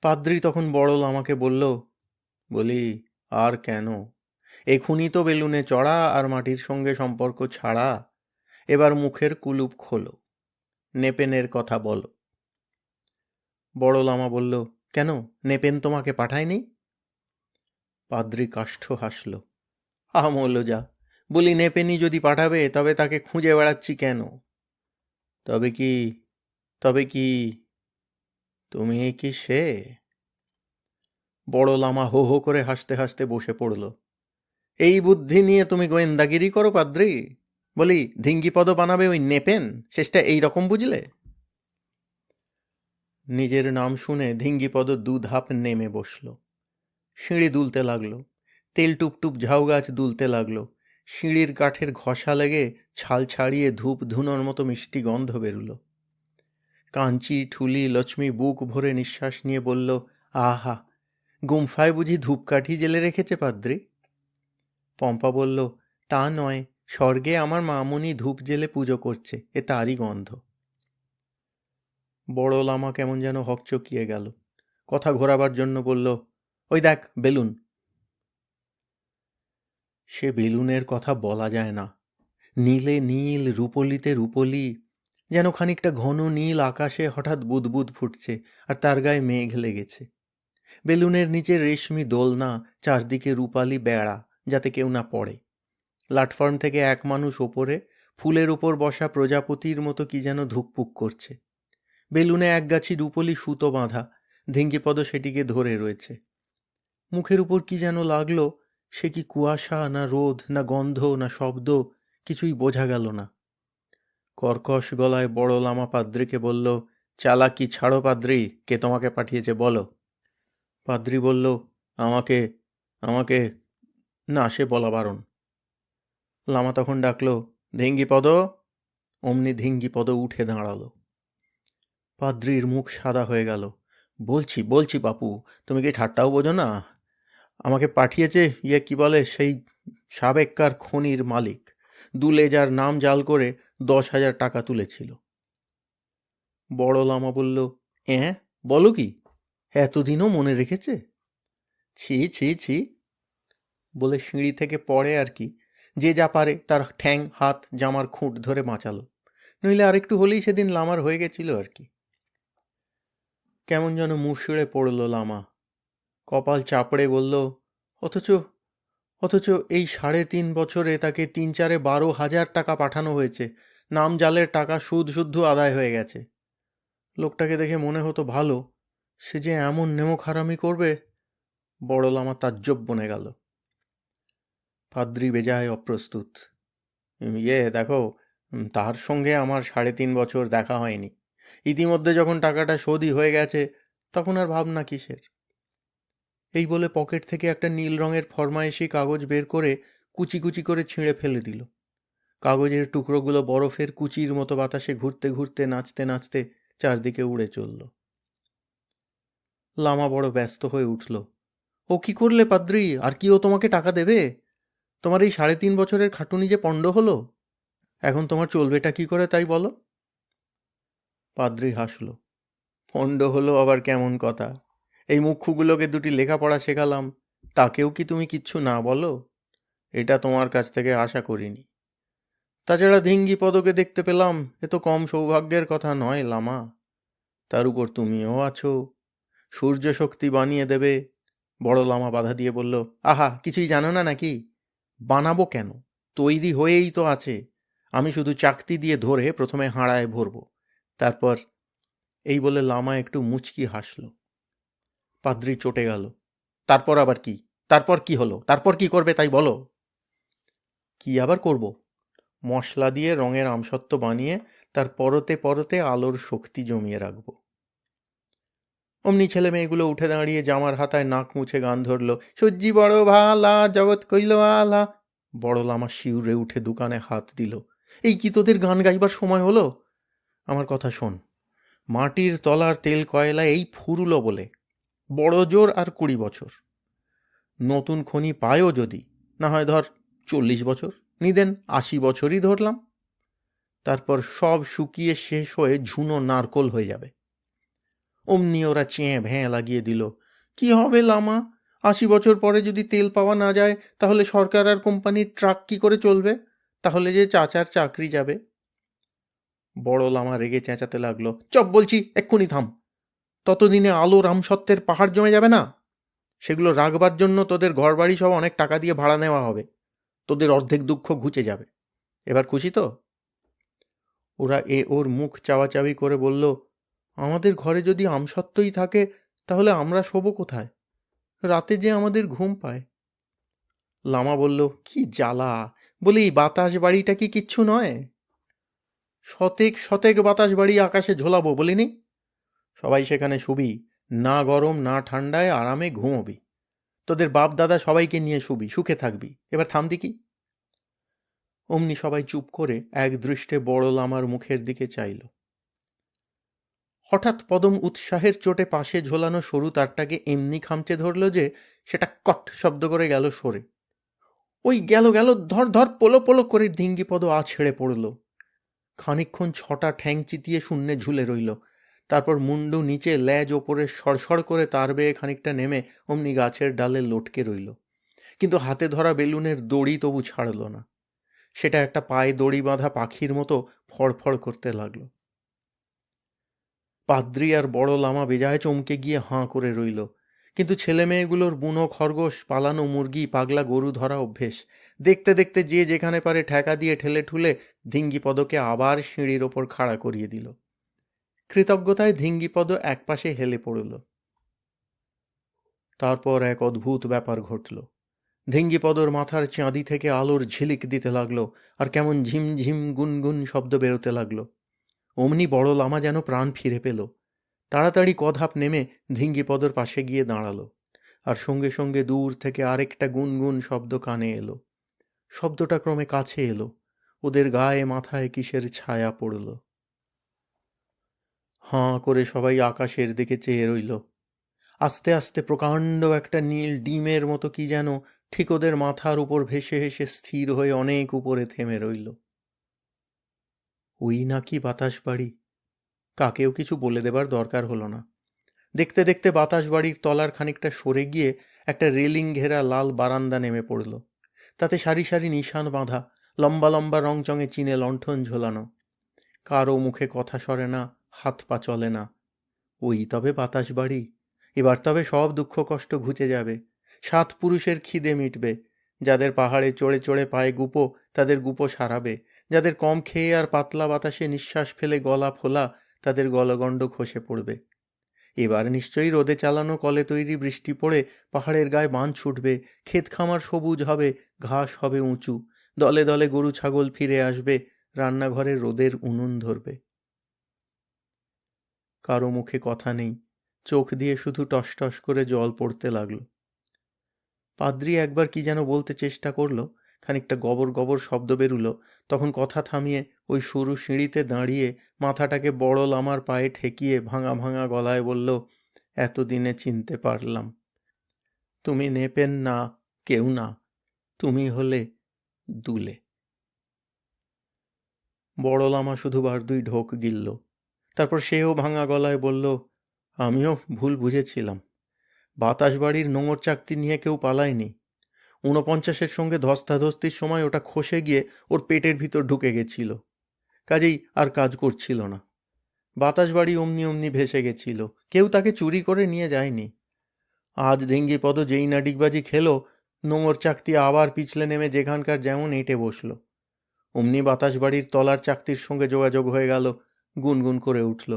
পাদ্রি তখন বড়ল আমাকে বলল, বলি, আর কেন? এখুনি তো বেলুনে চড়া আর মাটির সঙ্গে সম্পর্ক ছাড়া। এবার মুখের কুলুপ খোলো, নেপেনের কথা বলো। বড় লামা বলল, কেন, নেপেন তোমাকে পাঠায়নি? পাদ্রি কাষ্ঠ হাসল। আমল যা, বলি, নেপেনই যদি পাঠাবে তবে তাকে খুঁজে বেড়াচ্ছি কেন? তবে কি, তবে কি, তুমি কি সে? বড় লামা হো হো করে হাসতে হাসতে বসে পড়ল। এই বুদ্ধি নিয়ে তুমি গোয়েন্দাগিরি করো পাদ্রি? বলি, ধিঙ্গিপদ বানাবে ওই নেপেন, শেষটা এই রকম বুঝলে? নিজের নাম শুনে ধিঙ্গিপদ 2 ধাপ নেমে বসল। সিঁড়ি দুলতে লাগলো, তেল টুপটুপ ঝাউ গাছ দুলতে লাগলো। সিঁড়ির কাঠের ঘষা লেগে ছাল ছাড়িয়ে ধূপ ধুনোর মতো মিষ্টি গন্ধ বেরুলো। কাঞ্চি ঠুলি লক্ষ্মী বুক ভরে নিঃশ্বাস নিয়ে বলল, আহা, গুম্ফায় বুঝি ধূপকাঠি জেলে রেখেছে পাদ্রি? পম্পা বলল, তা নয়, স্বর্গে আমার মামুনি ধূপ জেলে পুজো করছে, এ তারই গন্ধ। বড় লামা কেমন যেন হকচকিয়ে গেল। কথা ঘোরাবার জন্য বলল, ওই দেখ বেলুন। সে বেলুনের কথা বলা যায় না। নীলে নীল, রূপলিতে রূপলি, যেন খানিকটা ঘন নীল আকাশে হঠাৎ বুদবুদ ফুটছে আর তার গায়ে মেঘ লেগেছে। বেলুনের নিচে রেশমি দোলনা, চারদিকে রূপালি বেড়া, যাতে কেউ না পড়ে। প্ল্যাটফর্ম থেকে এক মানুষ ওপরে, ফুলের ওপর বসা প্রজাপতির মতো কি যেন ধুকপুক করছে। বেলুনে একগাছি রূপলি সুতো বাঁধা, ধিঙ্গিপদ সেটিকে ধরে রয়েছে। মুখের উপর কি যেন লাগলো, সে কি কুয়াশা না রোদ না গন্ধ না শব্দ, কিছুই বোঝা গেল না। কর্কশ গলায় বড় লামা পাদ্রিকে বলল, চালাকি ছাড়ো পাদ্রি, কে তোমাকে পাঠিয়েছে বলো। পাদ্রি বলল, আমাকে আমাকে না, সে বলা বারণ। লামা তখন ডাকলো, ধিঙ্গিপদ। অমনি ধিঙ্গিপদ উঠে দাঁড়ালো। পাদ্রির মুখ সাদা হয়ে গেল। বলছি বলছি বাপু, তুমি কি ঠাট্টাও বোঝো না? আমাকে পাঠিয়েছে কি বলে সেই সাবেককার খনির মালিক, দুলেজার নাম জাল করে 10,000 টাকা তুলেছিল। বড় লামা বলল, হ্যাঁ বলো কি, এতদিনও মনে রেখেছে? ছি ছি ছি বলে সিঁড়ি থেকে পড়ে আর কি, যে যা পারে তার ঠ্যাং হাত জামার খুঁট ধরে বাঁচালো। নইলে আরেকটু হলেই সেদিন লামার হয়ে গেছিল আর কি। কেমন যেন মুষড়ে পড়ল লামা। কপাল চাপড়ে বলল, অথচ অথচ এই 3.5 বছরে তাকে 3-4-12 হাজার টাকা পাঠানো হয়েছে। নাম জালের টাকা সুদ শুদ্ধ আদায় হয়ে গেছে। লোকটাকে দেখে মনে হতো ভালো, সে যে এমন নেমোখারামি করবে। বড় লামা তাজ্জব বনে গেল। পাদ্রি বেজায় অপ্রস্তুত। দেখো, তার সঙ্গে আমার 3.5 বছর দেখা হয়নি। ইতিমধ্যে যখন টাকাটা শোধই হয়ে গেছে, তখন আর ভাবনা কিসের? এই বলে পকেট থেকে একটা নীল রঙের ফরমায়েশি কাগজ বের করে কুচি কুচি করে ছিঁড়ে ফেলে দিল। কাগজের টুকরোগুলো বরফের কুচির মতো বাতাসে ঘুরতে ঘুরতে নাচতে নাচতে চারদিকে উড়ে চলল। লামা বড় ব্যস্ত হয়ে উঠল। ও কি করলে পাদ্রি? আর কি ও তোমাকে টাকা দেবে? তোমার এই 3.5 বছরের খাটুনি যে পণ্ড হলো, এখন তোমার চলবেটা কি করে তাই বলো? পাদ্রি হাসল। পণ্ড হলো আবার কেমন কথা? এই মুখ্যুগুলোকে দুটি লেখাপড়া শেখালাম, তাকেও কি তুমি কিচ্ছু না বলো? এটা তোমার কাছ থেকে আশা করিনি। তাছাড়া ধিঙ্গিপদকে দেখতে পেলাম, এ তো কম সৌভাগ্যের কথা নয় লামা। তার উপর তুমিও আছো, সূর্য শক্তি বানিয়ে দেবে। বড় লামা বাধা দিয়ে বলল, আহা, কিছুই জানো না নাকি? বানাবো কেন? তৈরি হয়েই তো আছে। আমি শুধু চাকতি দিয়ে ধরে প্রথমে হাঁড়ায় ভরব, তারপর। এই বলে লামা একটু মুচকি হাসল। পাদ্রি চটে গেল। তারপর আবার কি? তারপর কি হলো? তারপর কি করবে তাই বলো? কি আবার করব? মশলা দিয়ে রঙের আমসত্ত্ব বানিয়ে তার পরতে পরতে আলোর শক্তি জমিয়ে রাখব। অমনি ছেলে মেয়েগুলো উঠে দাঁড়িয়ে জামার হাতায় নাক মুছে গান ধরল, সূর্যি বড় ভালা জগৎ কইল আলা। বড় লামা শিউরে উঠে দোকানে হাত দিল। এই কি তোদের গান গাইবার সময় হলো? আমার কথা শোন। মাটির তলার তেল কয়লা এই ফুরুলো বলে বড় জোর আর 20 বছর। নতুন খনি পায়ও যদি, না হয় ধর 40 বছর, নিদেন 80 বছরই ধরলাম। তারপর সব শুকিয়ে শেষ হয়ে ঝুনো নারকোল হয়ে যাবে। অমনি ওরা চেয়ে ভ্যাঁ লাগিয়ে দিল, কি হবে লামা? 80 বছর পরে যদি তেল পাওয়া না যায়, তাহলে সরকার আর কোম্পানির ট্রাক কি করে চলবে? তাহলে যে চাচার চাকরি যাবে। বড় লামা রেগে চেঁচাতে লাগলো, চপ বলছি, এক্ষুনি থাম। ততদিনে আলো রামসত্ত্বের পাহাড় জমে যাবে না? সেগুলো রাখবার জন্য তোদের ঘরবাড়ি সব অনেক টাকা দিয়ে ভাড়া নেওয়া হবে। তোদের অর্ধেক দুঃখ ঘুচে যাবে। এবার খুশি তো? ওরা ওর মুখ চাওয়াচাওয়ি করে বলল, আমাদের ঘরে যদি আমসত্ত্বই থাকে, তাহলে আমরা শোবো কোথায়? রাতে যে আমাদের ঘুম পায়। লামা বলল, কি জ্বালা! বলি, বাতাস বাড়িটা কি কিচ্ছু নয়? শতেক শতেক বাতাস বাড়ি আকাশে ঝোলাবো বলিনি? সবাই সেখানে শুবি, না গরম না ঠান্ডায় আরামে ঘুমোবি। তোদের বাপ দাদা সবাইকে নিয়ে শুবি, সুখে থাকবি। এবার থাম দেখি। অমনি সবাই চুপ করে এক দৃষ্টে বড় লামার মুখের দিকে চাইল। হঠাৎ পদম উৎসাহের চোটে পাশে ঝোলানো সরু তারটাকে এমনি খামচে ধরল যে সেটা কট শব্দ করে গেল সরে। ওই গেল গেল, ধর ধর, পোলো পোলো করে ধিঙ্গিপদ ছেড়ে পড়ল। খানিকক্ষণ 6টা ঠ্যাং চিতিয়ে শূন্যে ঝুলে রইল। তারপর মুন্ডু নিচে, ল্যাজ ওপরে সড়সড় করে তার বেয়ে খানিকটা নেমে অমনি গাছের ডালে লটকে রইল। কিন্তু হাতে ধরা বেলুনের দড়ি তবু ছাড়ল না। সেটা একটা পায়ে দড়ি বাঁধা পাখির মতো ফড়ফড় করতে লাগলো। পাদ্রি আর বড় লামা বেজায় চমকে গিয়ে হাঁ করে রইল। কিন্তু ছেলে মেয়েগুলোর বুনো খরগোশ, পালানো মুরগি, পাগলা গরু ধরা অভ্যেস। দেখতে দেখতে যে যেখানে পারে ঠেকা দিয়ে ঠেলে ঠুলে ধিঙ্গিপদকে আবার সিঁড়ির ওপর খাড়া করিয়ে দিল। কৃতজ্ঞতায় ধিঙ্গিপদ একপাশে হেলে পড়ল। তারপর এক অদ্ভুত ব্যাপার ঘটল। ধিঙ্গিপদর মাথার চাঁদি থেকে আলোর ঝিলিক দিতে লাগলো, আর কেমন ঝিমঝিম গুনগুন শব্দ বেরোতে লাগলো। অমনি বড় লামা যেন প্রাণ ফিরে পেল। তাড়াতাড়ি কধাপ নেমে ধিঙ্গিপদর পাশে গিয়ে দাঁড়ালো, আর সঙ্গে সঙ্গে দূর থেকে আরেকটা গুনগুন শব্দ কানে এলো। শব্দটা ক্রমে কাছে এলো। ওদের গায়ে মাথায় কিসের ছায়া পড়ল। হাঁ করে সবাই আকাশের দিকে চেয়ে রইল। আস্তে আস্তে প্রকাণ্ড একটা নীল ডিমের মতো কি যেন ঠিক ওদের মাথার উপর ভেসে ভেসে স্থির হয়ে অনেক উপরে থেমে রইল। ওই নাকি বাতাস বাড়ি। কাকেও কিছু বলে দেবার দরকার হলো না। দেখতে দেখতে বাতাস বাড়ির তলার খানিকটা সরে গিয়ে একটা রেলিং ঘেরা লাল বারান্দা নেমে পড়ল। তাতে সারি সারি নিশান বাঁধা, লম্বা লম্বা রংচঙে চিনে লণ্ঠন ঝোলানো। কারও মুখে কথা সরে না, হাত পা চলে না। ওই তবে বাতাস বাড়ি। এবার তবে সব দুঃখ কষ্ট ঘুচে যাবে। 7 পুরুষের খিদে মিটবে। যাদের পাহাড়ে চড়ে চড়ে পায়ে গুপো, তাদের গুপো সারাবে। যাদের কম খেয়ে আর পাতলা বাতাসে নিঃশ্বাস ফেলে গলা ফোলা, তাদের গলগণ্ড খসে পড়বে। এবার নিশ্চয়ই রোদে চালানো কলে তৈরি বৃষ্টি পড়ে পাহাড়ের গায়ে বান ছুটবে, ক্ষেত খামার সবুজ হবে, ঘাস হবে উঁচু, দলে দলে গরু ছাগল ফিরে আসবে, রান্নাঘরে রোদের উনুন ধরবে। কারো মুখে কথা নেই, চোখ দিয়ে শুধু টসটস করে জল পড়তে লাগলো। পাদ্রী একবার কি যেন বলতে চেষ্টা করলো, খানিকটা গবর গবর শব্দ বেরুলো। তখন কথা থামিয়ে ওই সরু সিঁড়িতে দাঁড়িয়ে মাথাটাকে বড় লামার পায়ে ঠেকিয়ে ভাঙা ভাঙা গলায় বলল, এতদিনে চিনতে পারলাম। তুমি নেপেন না, কেউ না, তুমি হলে দুলে। বড় লামা শুধু বার 2 ঢোক গিলল। তারপর সেও ভাঙা গলায় বলল, আমিও ভুল বুঝেছিলাম। বাতাস বাড়ির নোঙর চাকতি নিয়ে কেউ পালায়নি। 49-এর সঙ্গে ধস্তাধস্তির সময় ওটা খসে গিয়ে ওর পেটের ভিতর ঢুকে গেছিল। কাজেই আর কাজ করছিল না। বাতাস বাড়ি অমনি অমনি ভেসে গেছিল, কেউ তাকে চুরি করে নিয়ে যায়নি। আজ ডিঙ্গিপদ যেই না ডিগবাজি খেলো, নোঙর চাকতি আবার পিছলে নেমে যেখানকার যেমন এঁটে বসল। অমনি বাতাস বাড়ির তলার চাকতির সঙ্গে যোগাযোগ হয়ে গেল। গুনগুন করে উঠল,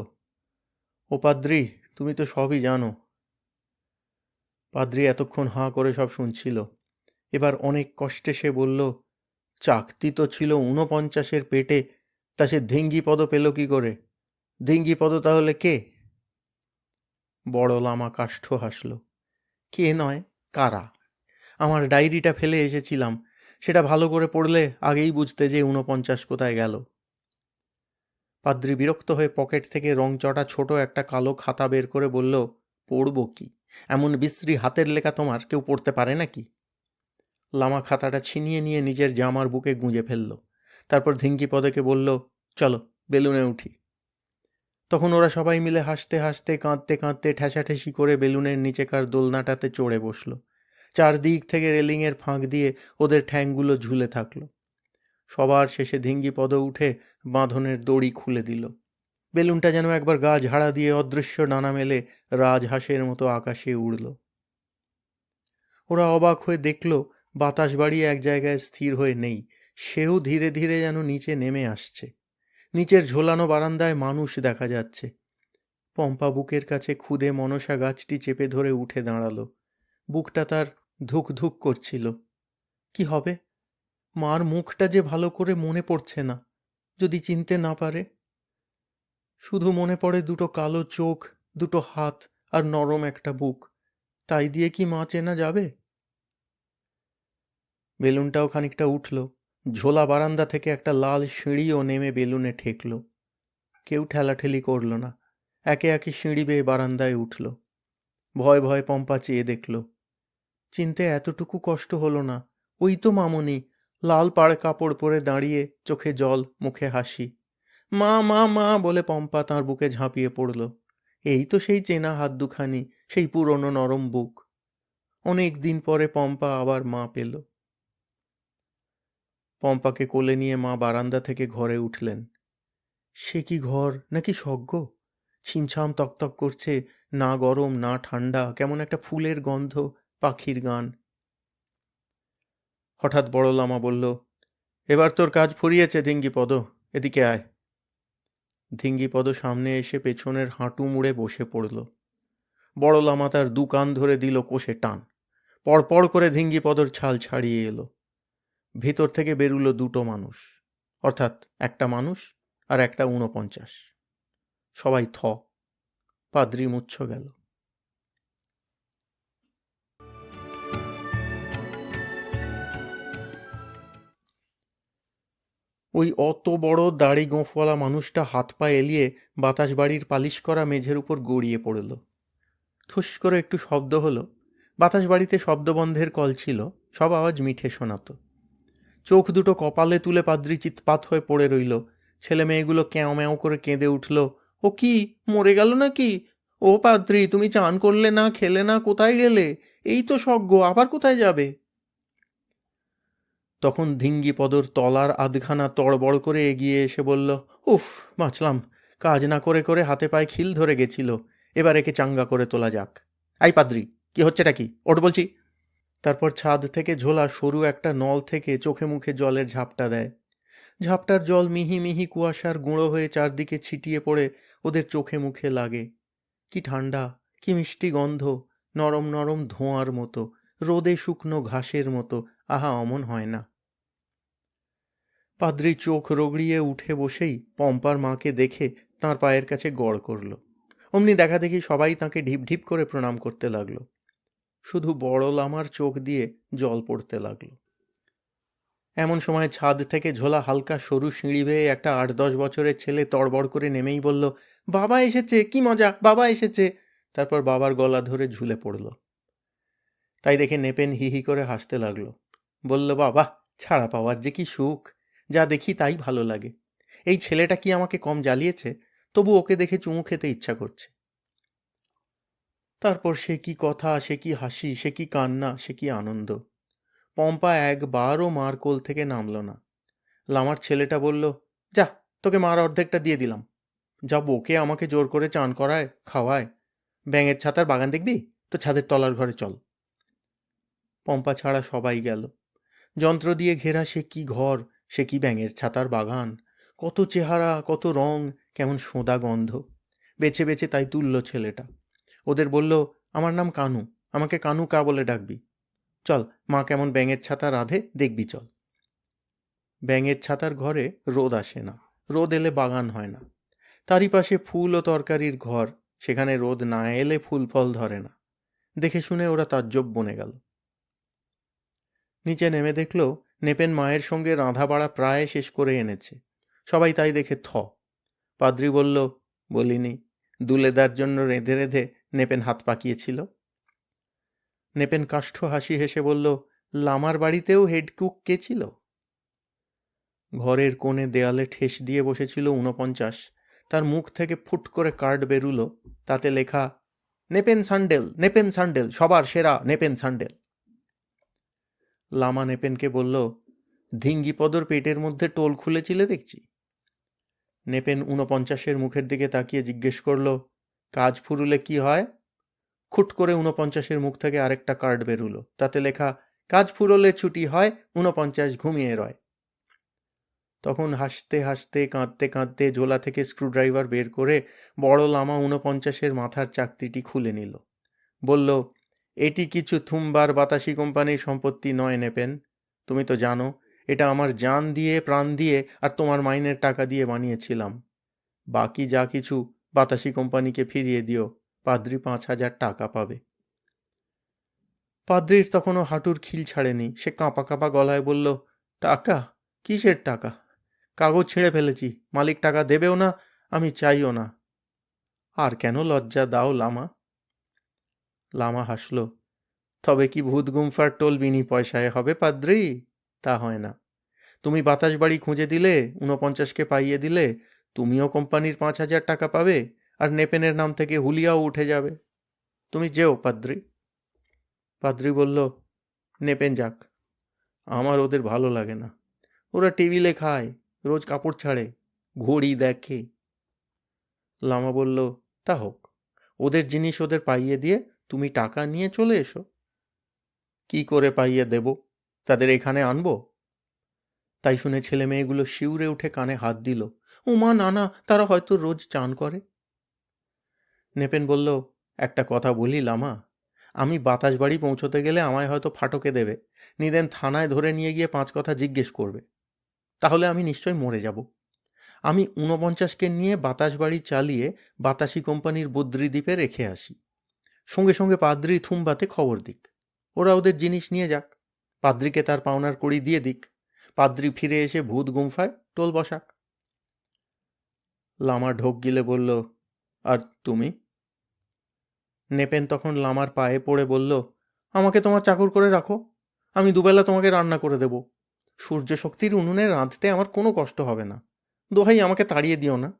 ও পাদ্রী, তুমি তো সবই জানো। পাদ্রী এতক্ষণ হাঁ করে সব শুনছিল। এবার অনেক কষ্টে সে বলল, চাকতি তো ছিল 49-এর পেটে, তা সে ধিঙ্গিপদ পেল কি করে? ধিঙ্গিপদ তাহলে কে? বড় লামা কাষ্ঠ হাসল। কে নয়, কারা। আমার ডায়েরিটা ফেলে এসেছিলাম, সেটা ভালো করে পড়লে আগেই বুঝতে যে 49 কোথায় গেল। পাদ্রী বিরক্ত হয়ে পকেট থেকে রংচটা ছোট একটা কালো খাতা বের করে বলল, পড়ব কি? এমন বিশ্রী হাতের লেখা তোমার কেউ পড়তে পারে নাকি? লামা খাতাটা ছিনিয়ে নিয়ে নিজের জামার বুকে গুঁজে ফেলল। তারপর ধিঙ্গিপদকে বলল, চলো বেলুনে উঠি। তখন ওরা সবাই মিলে হাসতে হাসতে কাঁদতে কাঁদতে ঠেসাঠেসি করে বেলুনের নিচেকার দোলনাটাতে চড়ে বসল। চারদিক থেকে রেলিংয়ের ফাঁক দিয়ে ওদের ঠ্যাংগুলো ঝুলে থাকলো। সবার শেষে ধিঙ্গিপদ উঠে বাঁধনের দড়ি খুলে দিল। বেলুনটা যেন একবার গা ঝাড়া দিয়ে অদৃশ্য ডানা মেলে রাজহাঁসের মতো আকাশে উড়ল। ওরা অবাক হয়ে দেখল, বাতাস বাড়িয়ে এক জায়গায় স্থির হয়ে নেই, সেও ধীরে ধীরে যেন নিচে নেমে আসছে। নিচের ঝোলানো বারান্দায় মানুষ দেখা যাচ্ছে। পম্পা বুকের কাছে খুদে মনসা গাছটি চেপে ধরে উঠে দাঁড়ালো। বুকটা তার ধুক ধুক করছিল। কি হবে? মার মুখটা যে ভালো করে মনে পড়ছে না, যদি চিনতে না পারে। শুধু মনে পড়ে 2টো কালো চোখ, 2টো হাত আর নরম একটা বুক। তাই দিয়ে কি মা চেনা যাবে? বেলুনটাও খানিকটা উঠল। ঝোলা বারান্দা থেকে একটা লাল সিঁড়িও নেমে বেলুনে ঠেকল। কেউ ঠেলাঠেলি করল না। একে একে সিঁড়ি বেয়ে বারান্দায় উঠল। ভয় ভয় পম্পা চেয়ে দেখল। চিনতে এতটুকু কষ্ট হলো না। ওই তো মামনি, লাল পাড় কাপড় পরে দাঁড়িয়ে, চোখে জল, মুখে হাসি। মা মা মা বলে পম্পা তাঁর বুকে ঝাঁপিয়ে পড়ল। এই তো সেই চেনা হাত দুখানি, সেই পুরনো নরম বুক। অনেক দিন পরে পম্পা আবার মা পেল। পম্পাকে কোলে নিয়ে মা বারান্দা থেকে ঘরে উঠলেন। সে কি ঘর নাকি স্বর্গ! ছিমছাম তকতক করছে, না গরম না ঠান্ডা, কেমন একটা ফুলের গন্ধ, পাখির গান। হঠাৎ বড় লামা বলল, এবার তোর কাজ ফুরিয়েছে ধিঙ্গিপদ, এদিকে আয়। ধিঙ্গিপদ সামনে এসে পেছনের হাঁটু মুড়ে বসে পড়ল। বড় লামা তার 2 কান ধরে দিল কষে টান। পড়পড় করে ধিঙ্গিপদর ছাল ছাড়িয়ে এলো। ভিতর থেকে বেরুলো 2টো মানুষ, অর্থাৎ একটা মানুষ আর একটা 49। সবাই থ। পাদ্রী মুচ্ছ গেল। ওই অত বড় দাড়ি গোঁফওয়ালা মানুষটা হাত পা এলিয়ে বাতাস বাড়ির পালিশ করা মেঝের উপর গড়িয়ে পড়ল। ঠুস করে একটু শব্দ হলো। বাতাস বাড়িতে শব্দবন্ধের কল ছিল, সব আওয়াজ মিঠে শোনাত। চোখ দুটো কপালে তুলে পাদ্রি চিৎপাত হয়ে পড়ে রইল। ছেলে মেয়েগুলো ক্যাও ম্যাও করে কেঁদে উঠল। ও কি, মরে গেল নাকি? ও পাদ্রি, তুমি চান করলে না, খেলে না, কোথায় গেলে? এই তো সজ্ঞ, আবার কোথায় যাবে? তখন ধিঙ্গিপদর তলার আধখানা তড়বড় করে এগিয়ে এসে বলল, উফ, বাঁচলাম। কাজ না করে করে হাতে পায়ে খিল ধরে গেছিল, এবার একে চাঙ্গা করে তোলা যাক। আই পাদ্রি, কি হচ্ছেটা কি? ওঠ বলছি। তারপর ছাদ থেকে ঝোলা সরু একটা নল থেকে চোখে মুখে জলের ঝাপটা দেয়। ঝাপটার জল মিহি মিহি কুয়াশার গুঁড়ো হয়ে চারদিকে ছিটিয়ে পড়ে ওদের চোখে মুখে লাগে। কি ঠান্ডা, কি মিষ্টি গন্ধ, নরম নরম ধোঁয়ার মতো, রোদে শুকনো ঘাসের মতো। আহা, অমন হয় না। পাদ্রি চোখ রগড়িয়ে উঠে বসেই পম্পার মাকে দেখে তাঁর পায়ের কাছে গড় করল। অমনি দেখা দেখি সবাই তাঁকে ঢিপ ঢিপ করে প্রণাম করতে লাগলো। শুধু বড় লামার চোখ দিয়ে জল পড়তে লাগলো। এমন সময় ছাদ থেকে ঝোলা হালকা সরু সিঁড়ি বেয়ে একটা 8-10 বছরের ছেলে তড়বড় করে নেমেই বলল, বাবা এসেছে, কি মজা, বাবা এসেছে। তারপর বাবার গলা ধরে ঝুলে পড়ল। তাই দেখে নেপেন হি হি করে হাসতে লাগলো। বলল, বাবা, ছাড়া পাওয়ার যে কি সুখ! যা দেখি তাই ভালো লাগে। এই ছেলেটা কি আমাকে কম জ্বালিয়েছে? তবু ওকে দেখে চুমু খেতে ইচ্ছা করছে। তারপর সে কি কথা, সে কি হাসি, সে কি কান্না, সে কি আনন্দ! পম্পা একবারও মার কোল থেকে নামল না। লামার ছেলেটা বলল, যা, তোকে মার অর্ধেকটা দিয়ে দিলাম। যা বকে আমাকে জোর করে চান করায়, খাওয়ায়। ব্যাঙের ছাতার বাগান দেখবি? তো ছাদের তলার ঘরে চল। পম্পা ছাড়া সবাই গেল। যন্ত্র দিয়ে ঘেরা সে কি ঘর, সে কি ব্যাঙের ছাতার বাগান! কত চেহারা, কত রং, কেমন সোঁদা গন্ধ! বেছে বেছে তাই তুলল ছেলেটা। ওদের বলল, আমার নাম কানু, আমাকে কানু কা বলে ডাকবি। চল, মা কেমন ব্যাঙের ছাতা রাঁধে দেখবি, চল। ব্যাঙের ছাতার ঘরে রোদ আসে না, রোদ এলে বাগান হয় না। তারই পাশে ফুল ও তরকারির ঘর, সেখানে রোদ না এলে ফুল ফল ধরে না। দেখে শুনে ওরা তাজ্জব বনে গেল। নিচে নেমে দেখল নেপেন মায়ের সঙ্গে রাঁধা বাড়া প্রায় শেষ করে এনেছে। সবাই তাই দেখে থ। পাদ্রি বলল, বলিনি, দুলেদার জন্য রেঁধে রেঁধে নেপেন হাত পাকিয়েছিল। নেপেন কাষ্ঠ হাসি হেসে বলল, লামার বাড়িতেও হেড কুক কে ছিল? ঘরের কোণে দেয়ালে ঠেস দিয়ে বসেছিল 49। তার মুখ থেকে ফুট করে কার্ড বেরুলো, তাতে লেখা, নেপেন সান্ডেল, নেপেন সান্ডেল, সবার সেরা নেপেন সান্ডেল। লামা নেপেনকে বলল, ধিঙ্গিপদর পেটের মধ্যে টোল খুলেছিলে দেখছি। নেপেন 49-এর মুখের দিকে তাকিয়ে জিজ্ঞেস করল, কাজ ফুরুলে কি হয়? খুট করে 49-এর মুখ থেকে আরেকটা কার্ড বেরুলো, তাতে লেখা, কাজ ফুরলে ছুটি হয়, 49 ঘুমিয়ে রয়। তখন হাসতে হাসতে কাঁদতে কাঁদতে ঝোলা থেকে স্ক্রুড্রাইভার বের করে বড় লামা 49-এর মাথার চাকতিটি খুলে নিল। বলল, এটি কিছু থুমবার বাতাসি কোম্পানির সম্পত্তি নয় নেপেন। তুমি তো জানো, এটা আমার জান দিয়ে, প্রাণ দিয়ে আর তোমার মাইনের টাকা দিয়ে বানিয়েছিলাম। বাকি যা কিছু বাতাসি কোম্পানিকে ফিরিয়ে দিও, পাদ্রি 5,000 টাকা পাবে। পাদ্রির তখনও হাঁটুর খিল ছাড়েনি। সে কাঁপা কাঁপা গলায় বলল, টাকা? কিসের টাকা? কাগজ ছিঁড়ে ফেলেছি, মালিক টাকা দেবেও না, আমি চাইও না। আর কেন লজ্জা দাও লামা? লামা হাসল, তবে কি ভূত গুম্ফার টোল বিনি পয়সায় হবে পাদ্রি? তা হয় না। তুমি বাতাস বাড়ি খুঁজে দিলে, 49-কে পাইয়ে দিলে, তুমিও কোম্পানির 5,000 টাকা পাবে, আর নেপেনের নাম থেকে হুলিয়াও উঠে যাবে। তুমি যেও পাদ্রি। পাদ্রি বলল, নেপেন যাক, আমার ওদের ভালো লাগে না। ওরা টেবিলে খায়, রোজ কাপড় ছাড়ে, ঘড়ি দেখে। লামা বলল, তা হোক, ওদের জিনিস ওদের পাইয়ে দিয়ে তুমি টাকা নিয়ে চলে এসো। কি করে পাইয়ে দেব? তাদের এখানে আনবো? তাই শুনে ছেলে মেয়েগুলো শিউরে উঠে কানে হাত দিল। উমা, নানা, তারা হয়তো রোজ চান করে। নেপেন বলল, একটা কথা বলি লামা, আমি বাতাস বাড়ি পৌঁছতে গেলে আমায় হয়তো ফাটকে দেবে, নিদেন থানায় ধরে নিয়ে গিয়ে 5 কথা জিজ্ঞেস করবে। তাহলে আমি নিশ্চয় মরে যাব। আমি 49-কে নিয়ে বাতাস বাড়ি চালিয়ে বাতাসি কোম্পানির বদ্রিদ্বীপে রেখে আসি। সঙ্গে সঙ্গে পাদ্রি থুমবাতে খবর দিক, ওরা ওদের জিনিস নিয়ে যাক, পাদ্রিকে তার পাওনার কড়ি দিয়ে দিক। পাদ্রি ফিরে এসে ভূত গুম্ফায় টোল বসাক। লামা ঢোক গিলে বলল, আর তুমি? নেপেন তখন লামার পায়ে পড়ে বলল, আমাকে তোমার চাকর করে রাখো, আমি দুবেলা তোমাকে রান্না করে দেব। সূর্য শক্তির উনুনে রাঁধতে আমার কোনো কষ্ট হবে না, দোহাই আমাকে তাড়িয়ে দিও না।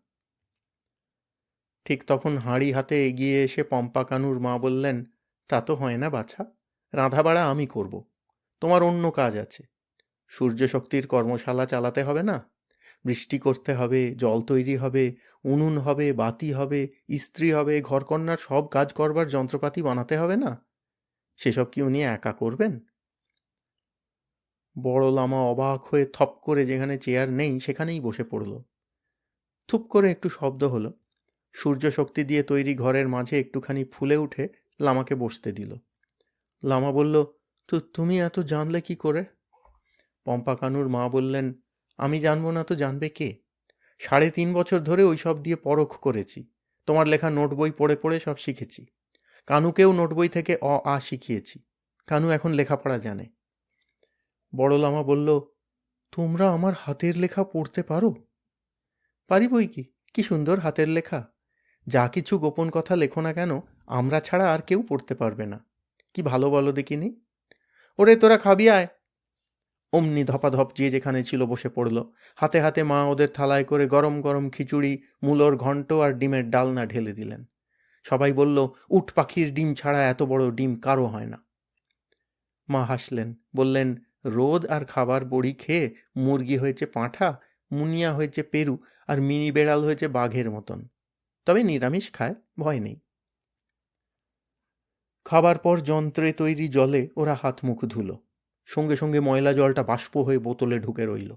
ঠিক তখন হাঁড়ি হাতে এগিয়ে এসে পম্পা কানুর মা বললেন, তা তো হয় না বাছা, রাঁধা বাড়া আমি করব, তোমার অন্য কাজ আছে। সূর্য শক্তির কর্মশালা চালাতে হবে না? বৃষ্টি করতে হবে, জল তৈরি হবে, উনুন হবে, বাতি হবে, ইস্ত্রি হবে, ঘরকন্নার সব কাজ করবার যন্ত্রপাতি বানাতে হবে না? সেসব কি উনি একা করবেন? বড় লামা অবাক হয়ে থপ করে যেখানে চেয়ার নেই সেখানেই বসে পড়ল। থুপ করে একটু শব্দ হলো। সূর্য শক্তি দিয়ে তৈরি ঘরের মাঝে একটুখানি ফুলে উঠে লামাকে বসতে দিল। লামা বলল, তো তুমি এত জানলে কি করে? পম্পা কানুর মা বললেন, আমি জানবো না তো জানবে কে? 3.5 বছর ধরে ওই সব দিয়ে পরখ করেছি, তোমার লেখা নোট বই পড়ে পড়ে সব শিখেছি। কানুকেও নোট বই থেকে অ আ শিখিয়েছি, কানু এখন লেখাপড়া জানে। বড় লামা বলল, তোমরা আমার হাতের লেখা পড়তে পারো? পারি বই কি, কি সুন্দর হাতের লেখা! যা কিছু গোপন কথা লেখো না কেন, আমরা ছাড়া আর কেউ পড়তে পারবে না। কি ভালো বলো দেখিনি। ওরে তোরা খাবি আয়। অমনি ধপাধপ যে যেখানে ছিল বসে পড়ল। হাতে হাতে মা ওদের থালায় করে গরম গরম খিচুড়ি, মূলোর ঘন্ট আর ডিমের ডালনা ঢেলে দিলেন। সবাই বলল, উট পাখির ডিম ছাড়া এত বড় ডিম কারো হয় না। মা হাসলেন, বললেন, রোদ আর খাবার বড়ি খেয়ে মুরগি হয়েছে পাঁঠা, মুনিয়া হয়েছে পেরু, আর মিনি বেড়াল হয়েছে বাঘের মতন। তবে নিরামিষ খায়, ভয় নেই। খাবার পর যন্ত্রে তৈরি জলে ওরা হাত মুখ ধুলো। সঙ্গে সঙ্গে ময়লা জলটা বাষ্প হয়ে বোতলে ঢুকে রইল।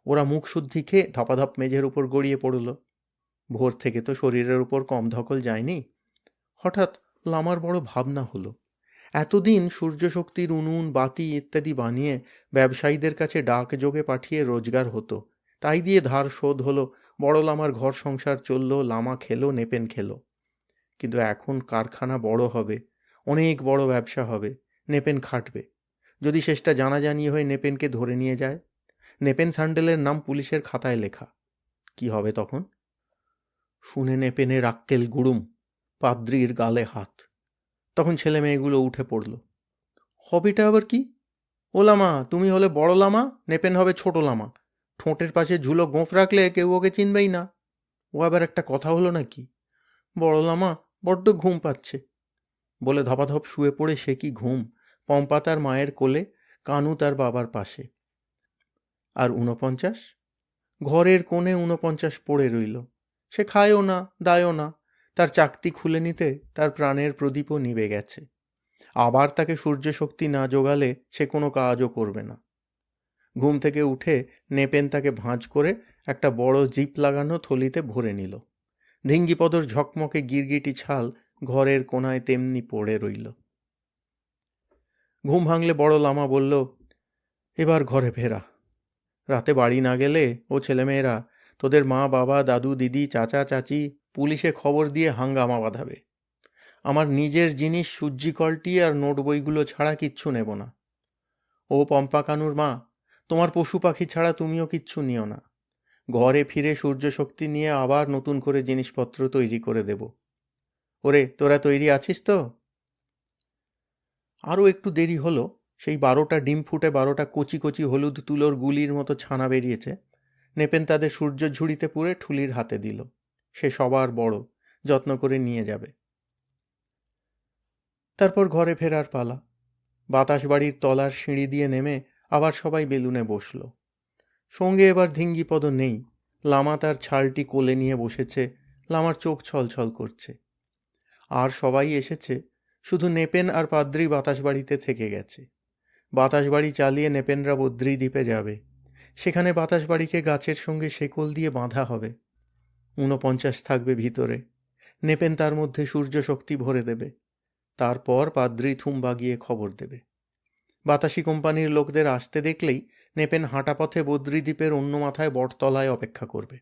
ওরা মুখ শুদ্ধি খেয়ে ধপাধপ মেঝের উপর গড়িয়ে পড়ল। ভোর থেকে তো শরীরের উপর কম ধকল যায়নি। হঠাৎ লামার বড় ভাবনা হলো, এতদিন সূর্যশক্তির উনুন, বাতি ইত্যাদি বানিয়ে ব্যবসায়ীদের কাছে ডাক যোগে পাঠিয়ে রোজগার হতো, তাই দিয়ে ধার শোধ হলো, বড় লামার ঘর সংসার চলল, লামা খেলো, নেপেন খেলো। কিন্তু এখন কারখানা বড় হবে, অনেক বড় ব্যবসা হবে, নেপেন খাটবে। যদি শেষটা জানাজানি হয়ে নেপেনকে ধরে নিয়ে যায়, নেপেন স্যান্ডেলের নাম পুলিশের খাতায় লেখা, কি হবে তখন? শুনে নেপেনের আক্কেল গুড়ুম, পাদ্রির গালে হাত। তখন ছেলে মেয়েগুলো উঠে পড়ল। হবেটা আবার কি? ও লামা, তুমি হলে বড় লামা, নেপেন হবে ছোট লামা। ঠোঁটের পাশে ঝুলো গোঁফ রাখলে কেউ ওকে চিনবেই না। ও আবার একটা কথা হলো নাকি? বড় লামা, বড্ড ঘুম পাচ্ছে বলে ধপাধপ শুয়ে পড়ে সে কি ঘুম! পম্পা তার মায়ের কোলে, কানু তার বাবার পাশে। আর 49 ঘরের কোণে 49 পড়ে রইল। সে খায়ও না, দায়ও না। তার চাকতি খুলে নিতে তার প্রাণের প্রদীপও নিভে গেছে। আবার তাকে সূর্য শক্তি না জোগালে সে কোনো কাজও করবে না। ঘুম থেকে উঠে নেপেন তাকে ভাঁজ করে একটা বড় জিপ লাগানো থলিতে ভরে নিল। ধিঙ্গিপদর ঝকমকে গিরগিটি ছাল ঘরের কোণায় তেমনি পড়ে রইল। ঘুম ভাঙলে বড় লামা বলল, এবার ঘরে ফেরা। রাতে বাড়ি না গেলে ও ছেলেমেয়েরা, তোদের মা বাবা, দাদু দিদি, চাচা চাচি পুলিশে খবর দিয়ে হাঙ্গামা বাঁধাবে। আমার নিজের জিনিস সূর্যি কলটি আর নোট বইগুলো ছাড়া কিচ্ছু নেব না। ও পম্পা কানুর মা, তোমার পশু পাখি ছাড়া তুমিও কিচ্ছু নিও না। ঘরে ফিরে সূর্য শক্তি নিয়ে আবার নতুন করে জিনিসপত্র তৈরি করে দেব। ওরে তোরা তৈরি আছিস তো? আরও একটু দেরি হলো। সেই 12টা ডিম ফুটে 12টা কচি কচি হলুদ তুলোর গুলির মতো ছানা বেরিয়েছে। নেপেন তাদের সূর্য ঝুড়িতে পুরে ঠুলির হাতে দিল। সে সবার বড়, যত্ন করে নিয়ে যাবে। তারপর ঘরে ফেরার পালা। বাতাস বাড়ির তলার সিঁড়ি দিয়ে নেমে আবার সবাই বেলুনে বসল। সঙ্গে এবার ধিঙ্গিপদ নেই। লামা তার ছালটি কোলে নিয়ে বসেছে, লামার চোখ ছলছল করছে। আর সবাই এসেছে, শুধু নেপেন আর পাদ্রি বাতাসবাড়িতে থেকে গেছে। বাতাসবাড়ি চালিয়ে নেপেনরা বদ্রি দ্বীপে যাবে। সেখানে বাতাসবাড়িকে গাছের সঙ্গে শেকল দিয়ে বাঁধা হবে। 49 থাকবে ভিতরে। নেপেন তার মধ্যে সূর্য শক্তি ভরে দেবে। তারপর পাদ্রি থুম বাগিয়ে খবর দেবে। বাতাসি কোম্পানির লোকদের আসতে দেখলেই নেপেন হাঁটা পথে বদ্রীদ্বীপের অন্য মাথায় বটতলায় অপেক্ষা করবে।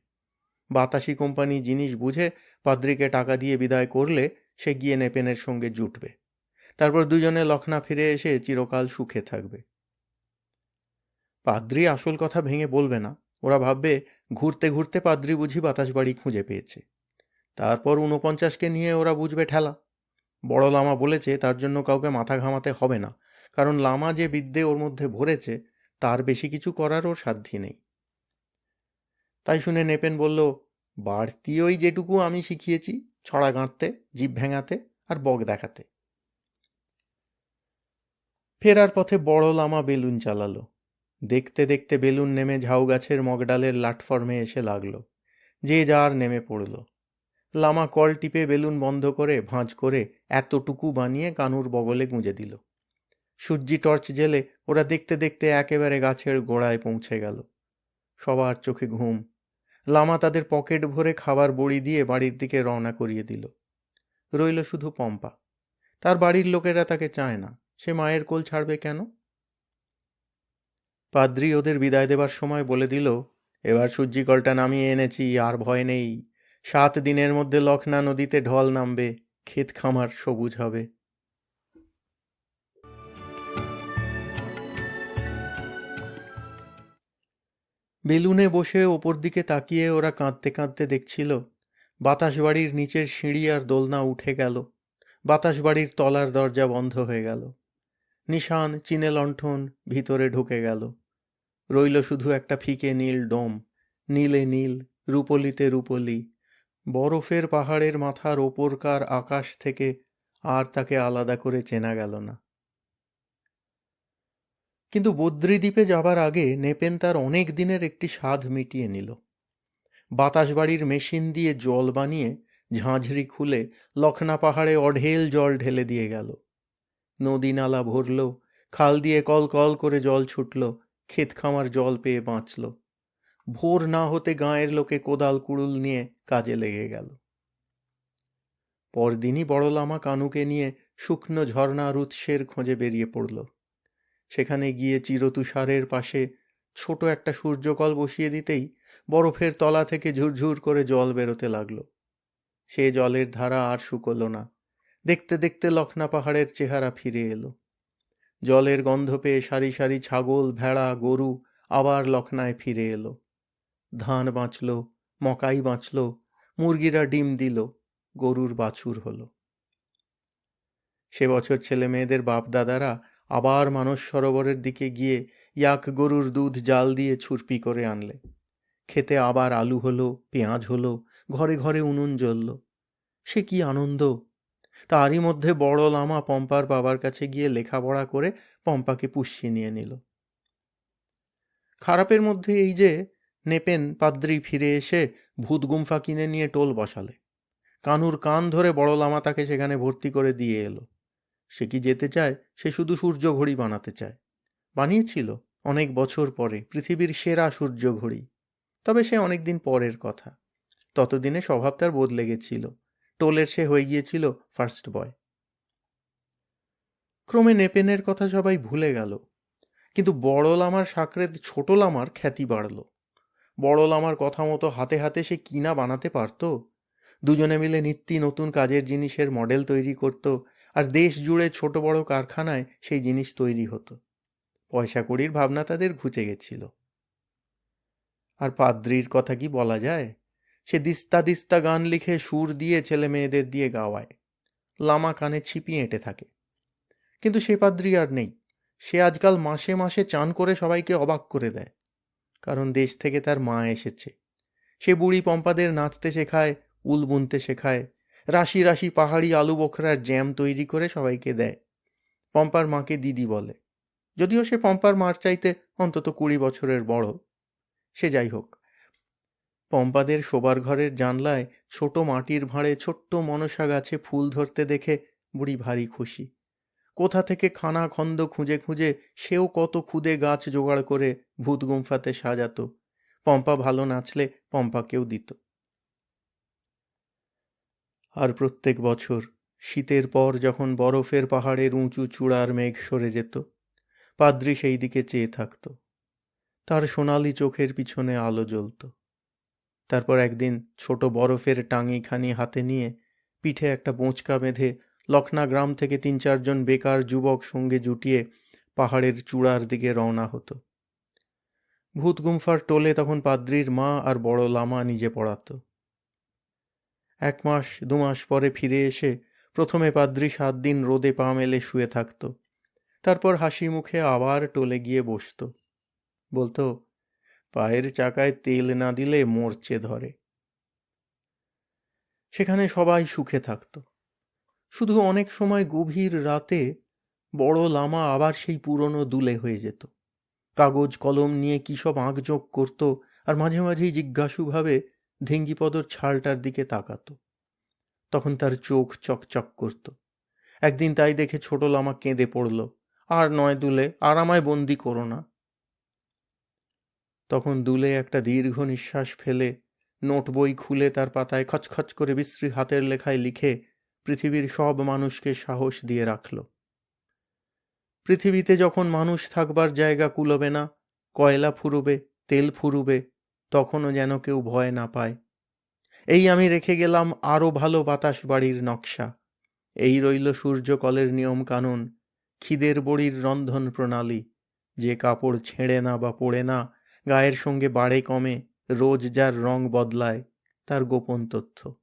বাতাসি কোম্পানি জিনিস বুঝে পাদ্রিকে টাকা দিয়ে বিদায় করলে সে গিয়ে নেপেনের সঙ্গে জুটবে। তারপর দুজনে লখনা ফিরে এসে চিরকাল সুখে থাকবে। পাদ্রি আসল কথা ভেঙে বলবে না, ওরা ভাববে ঘুরতে ঘুরতে পাদ্রি বুঝি বাতাস বাড়ি খুঁজে পেয়েছে। তারপর 49কে নিয়ে ওরা বুঝবে ঠেলা। বড় লামা বলেছে তার জন্য কাউকে মাথা ঘামাতে হবে না, কারণ লামা যে বিদ্যে ওর মধ্যে ভরেছে তার বেশি কিছু করার ওর সাধ্যি নেই। তাই শুনে নেপেন বলল, বাড়তি ওই যেটুকু আমি শিখিয়েছি, ছড়া গাঁথতে, জিভ ভেঙাতে আর বক দেখাতে। ফেরার পথে বড় লামা বেলুন চালালো। দেখতে দেখতে বেলুন নেমে ঝাউ গাছের মগডালের প্ল্যাটফর্মে এসে লাগলো। যে যার নেমে পড়ল। লামা কল টিপে বেলুন বন্ধ করে ভাঁজ করে এতটুকু বানিয়ে কানুর বগলে গুঁজে দিল। সূর্যি টর্চ জেলে ওরা দেখতে দেখতে একেবারে গাছের গোড়ায় পৌঁছে গেল। সবার চোখে ঘুম। লামা তাদের পকেট ভরে খাবার বড়ি দিয়ে বাড়ির দিকে রওনা করিয়ে দিল। রইল শুধু পম্পা। তার বাড়ির লোকেরা তাকে চায় না, সে মায়ের কোল ছাড়বে কেন? পাদ্রি ওদের বিদায় দেবার সময় বলে দিল, এবার সূর্যি কলটা নামিয়ে এনেছি, আর ভয় নেই। 7 দিনের মধ্যে লখনা নদীতে ঢল নামবে, ক্ষেত খামার সবুজ হবে। বেলুনে বসে ওপর দিকে তাকিয়ে ওরা কাঁদতে কাঁদতে দেখছিল বাতাস বাড়ির নিচের সিঁড়ি আর দোলনা উঠে গেল, বাতাস বাড়ির তলার দরজা বন্ধ হয়ে গেল, নিশান চিনে লণ্ঠন ভিতরে ঢুকে গেল। রইল শুধু একটা ফিকে নীল ডোম, নীলে নীল, রূপলিতে রূপলি, বরফের পাহাড়ের মাথার ওপরকার আকাশ থেকে আর তাকে আলাদা করে চেনা গেল না। কিন্তু বদ্রীদ্বীপে যাবার আগে নেপেন তার অনেক দিনের একটি স্বাদ মিটিয়ে নিল। বাতাস বাড়ির মেশিন দিয়ে জল বানিয়ে ঝাঁঝরি খুলে লখনা পাহাড়ে অঢেল জল ঢেলে দিয়ে গেল। নদী নালা ভরল, খাল দিয়ে কল কল করে জল ছুটল, ক্ষেত খামার জল পেয়ে বাঁচল। ভোর না হতে গাঁয়ের লোকে কোদাল কুড়ুল নিয়ে কাজে লেগে গেল। পরদিনই বড় লামা কানুকে নিয়ে শুকনো ঝর্ণার উৎসের খোঁজে বেরিয়ে পড়ল। সেখানে গিয়ে চিরতুষারের পাশে ছোট একটা সূর্যকল বসিয়ে দিতেই বরফের তলা থেকে ঝুরঝুর করে জল বেরোতে লাগল। সে জলের ধারা আর শুকল না। দেখতে দেখতে লখনা পাহাড়ের চেহারা ফিরে এলো। জলের গন্ধ পেয়ে সারি সারি ছাগল, ভেড়া, গরু আবার লখনায় ফিরে এলো। ধান বাঁচল, মকাই বাঁচল, মুরগিরা ডিম দিল, গরুর বাছুর হলো। সে বছর ছেলে মেয়েদের বাপ দাদারা আবার মানস সরোবরের দিকে গিয়ে ইয়াক গরুর দুধ জাল দিয়ে ছুরপি করে আনলে। খেতে আবার আলু হলো, পেঁয়াজ হলো, ঘরে ঘরে উনুন জ্বলল। সে কি আনন্দ! তারই মধ্যে বড় লামা পম্পার বাবার কাছে গিয়ে লেখাপড়া করে পম্পাকে পুষ্যি নিয়ে নিল। খারাপের মধ্যে এই যে নেপেন পাদ্রি ফিরে এসে ভূত গুম্ফা কিনে নিয়ে টোল বসালে। কানুর কান ধরে বড় লামা তাকে সেখানে ভর্তি করে দিয়ে এলো। সে কি যেতে চায়? সে শুধু সূর্য ঘড়ি বানাতে চায়। বানিয়েছিল অনেক বছর পরে পৃথিবীর সেরা সূর্য ঘড়ি। তবে সে অনেকদিন পরের কথা। ততদিনে স্বভাব তার বদলে গেছিল। টোলের সে হয়ে গিয়েছিল ফার্স্ট বয়। ক্রমে নেপেনের কথা সবাই ভুলে গেল। কিন্তু বড় লামার সাকরে ছোট লামার খ্যাতি বাড়ল। বড় লামার কথা মতো হাতে হাতে সে কিনা বানাতে পারত। দুজনে মিলে নিত্যি নতুন কাজের জিনিসের মডেল তৈরি করত, আর দেশ জুড়ে ছোট বড় কারখানায় সেই জিনিস তৈরি হতো। পয়সা কড়ির ভাবনা তাদের ঘুচে গেছিল। আর পাদ্রির কথা কি বলা যায়? সে দিস্তা দিস্তা গান লিখে সুর দিয়ে ছেলে মেয়েদের দিয়ে গাওয়ায়। লামা কানে ছিপি এঁটে থাকে। কিন্তু সে পাদ্রি আর নেই। সে আজকাল মাসে মাসে চান করে সবাইকে অবাক করে দেয়। কারণ দেশ থেকে তার মা এসেছে। সে বুড়ি পম্পাদের নাচতে শেখায়, উল বুনতে শেখায়, রাশি রাশি পাহাড়ি আলু বোখরার জ্যাম তৈরি করে সবাইকে দেয়। পম্পার মাকে দিদি বলে, যদিও সে পম্পার মার চাইতে অন্তত 20 বছরের বড়। সে যাই হোক, পম্পাদের শোবার ঘরের জানলায় ছোট মাটির ভাঁড়ে ছোট্ট মনসা গাছে ফুল ধরতে দেখে বুড়ি ভারী খুশি। কোথা থেকে খানা খন্দ খুঁজে খুঁজে সেও কত খুদে গাছ জোগাড় করে ভূত গুম্ফাতে সাজাতো। পম্পা ভালো নাচলে পম্পাকেও দিত। আর প্রত্যেক বছর শীতের পর যখন বরফের পাহাড়ের উঁচু চূড়ার মেঘ সরে যেত, পাদ্রি সেই দিকে চেয়ে থাকত। তার সোনালি চোখের পিছনে আলো জ্বলত। তারপর একদিন ছোট বরফের টাঙিখানি হাতে নিয়ে পিঠে একটা বোঁচকা বেঁধে লখনা গ্রাম থেকে 3-4 জন বেকার যুবক সঙ্গে জুটিয়ে পাহাড়ের চূড়ার দিকে রওনা হতো। ভূত গুম্ফার টোলে তখন পাদ্রির মা আর বড় লামা নিজে পড়াত। 1 মাস 2 মাস পরে ফিরে এসে প্রথমে পাদ্রি 7 দিন রোদে পা মেলে শুয়ে থাকত, তারপর হাসি মুখে আবার টোলে গিয়ে বসত। বলতো, পায়ের চাকায় তেল না দিলে মরচে ধরে। সেখানে সবাই সুখে থাকত। শুধু অনেক সময় গভীর রাতে বড় লামা আবার সেই পুরনো দুলে হয়ে যেত। কাগজ কলম নিয়ে কী সব আঁকঝোঁক করত, আর মাঝে মাঝেই জিজ্ঞাসুভাবে ধিঙ্গিপদর ছালটার দিকে তাকাত। তখন তার চোখ চকচক করত। একদিন তাই দেখে ছোট লামা কেঁদে পড়ল, আর নয় দুলে, আর আমায় বন্দি করো না। তখন দুলে একটা দীর্ঘ নিঃশ্বাস ফেলে নোট বই খুলে তার পাতায় খচখচ করে বিশ্রী হাতের লেখায় লিখে পৃথিবীর সব মানুষকে সাহস দিয়ে রাখল। পৃথিবীতে যখন মানুষ থাকবার জায়গা কুলোবে না, কয়লা ফুরুবে, তেল ফুরুবে, তখনও যেন কেউ ভয় না পায়। এই আমি রেখে গেলাম আরও ভালো বাতাস বাড়ির নকশা। এই রইল সূর্যকলের নিয়ম কানুন, খিদের বড়ির রন্ধন প্রণালী। যে কাপড় ছেঁড়ে না বা পড়ে না, গায়ের সঙ্গে বাড়ে কমে, রোজ যার রং বদলায়, তার গোপন তথ্য।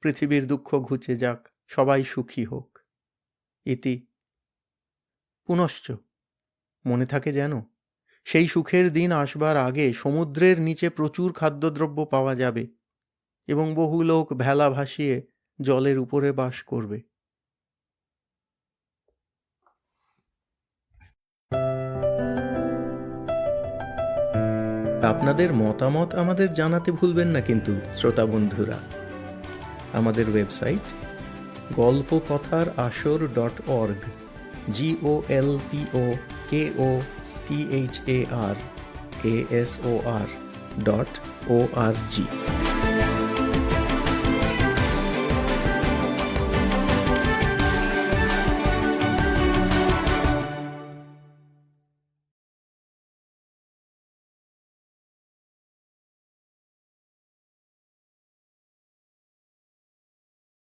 পৃথিবীর দুঃখ ঘুচে যাক, সবাই সুখী হোক। ইতি। পুনশ্চ মনে থাকে যেন, সেই সুখের দিন আসবার আগে সমুদ্রের নিচে প্রচুর খাদ্যদ্রব্য পাওয়া যাবে, এবং বহু লোক ভেলা ভাসিয়ে জলের উপরে বাস করবে। আপনাদের মতামত আমাদের জানাতে ভুলবেন না কিন্তু শ্রোতা বন্ধুরা। আমাদের ওয়েবসাইট golpokothar.asor.org, GOLPOKOTHARASOR.org।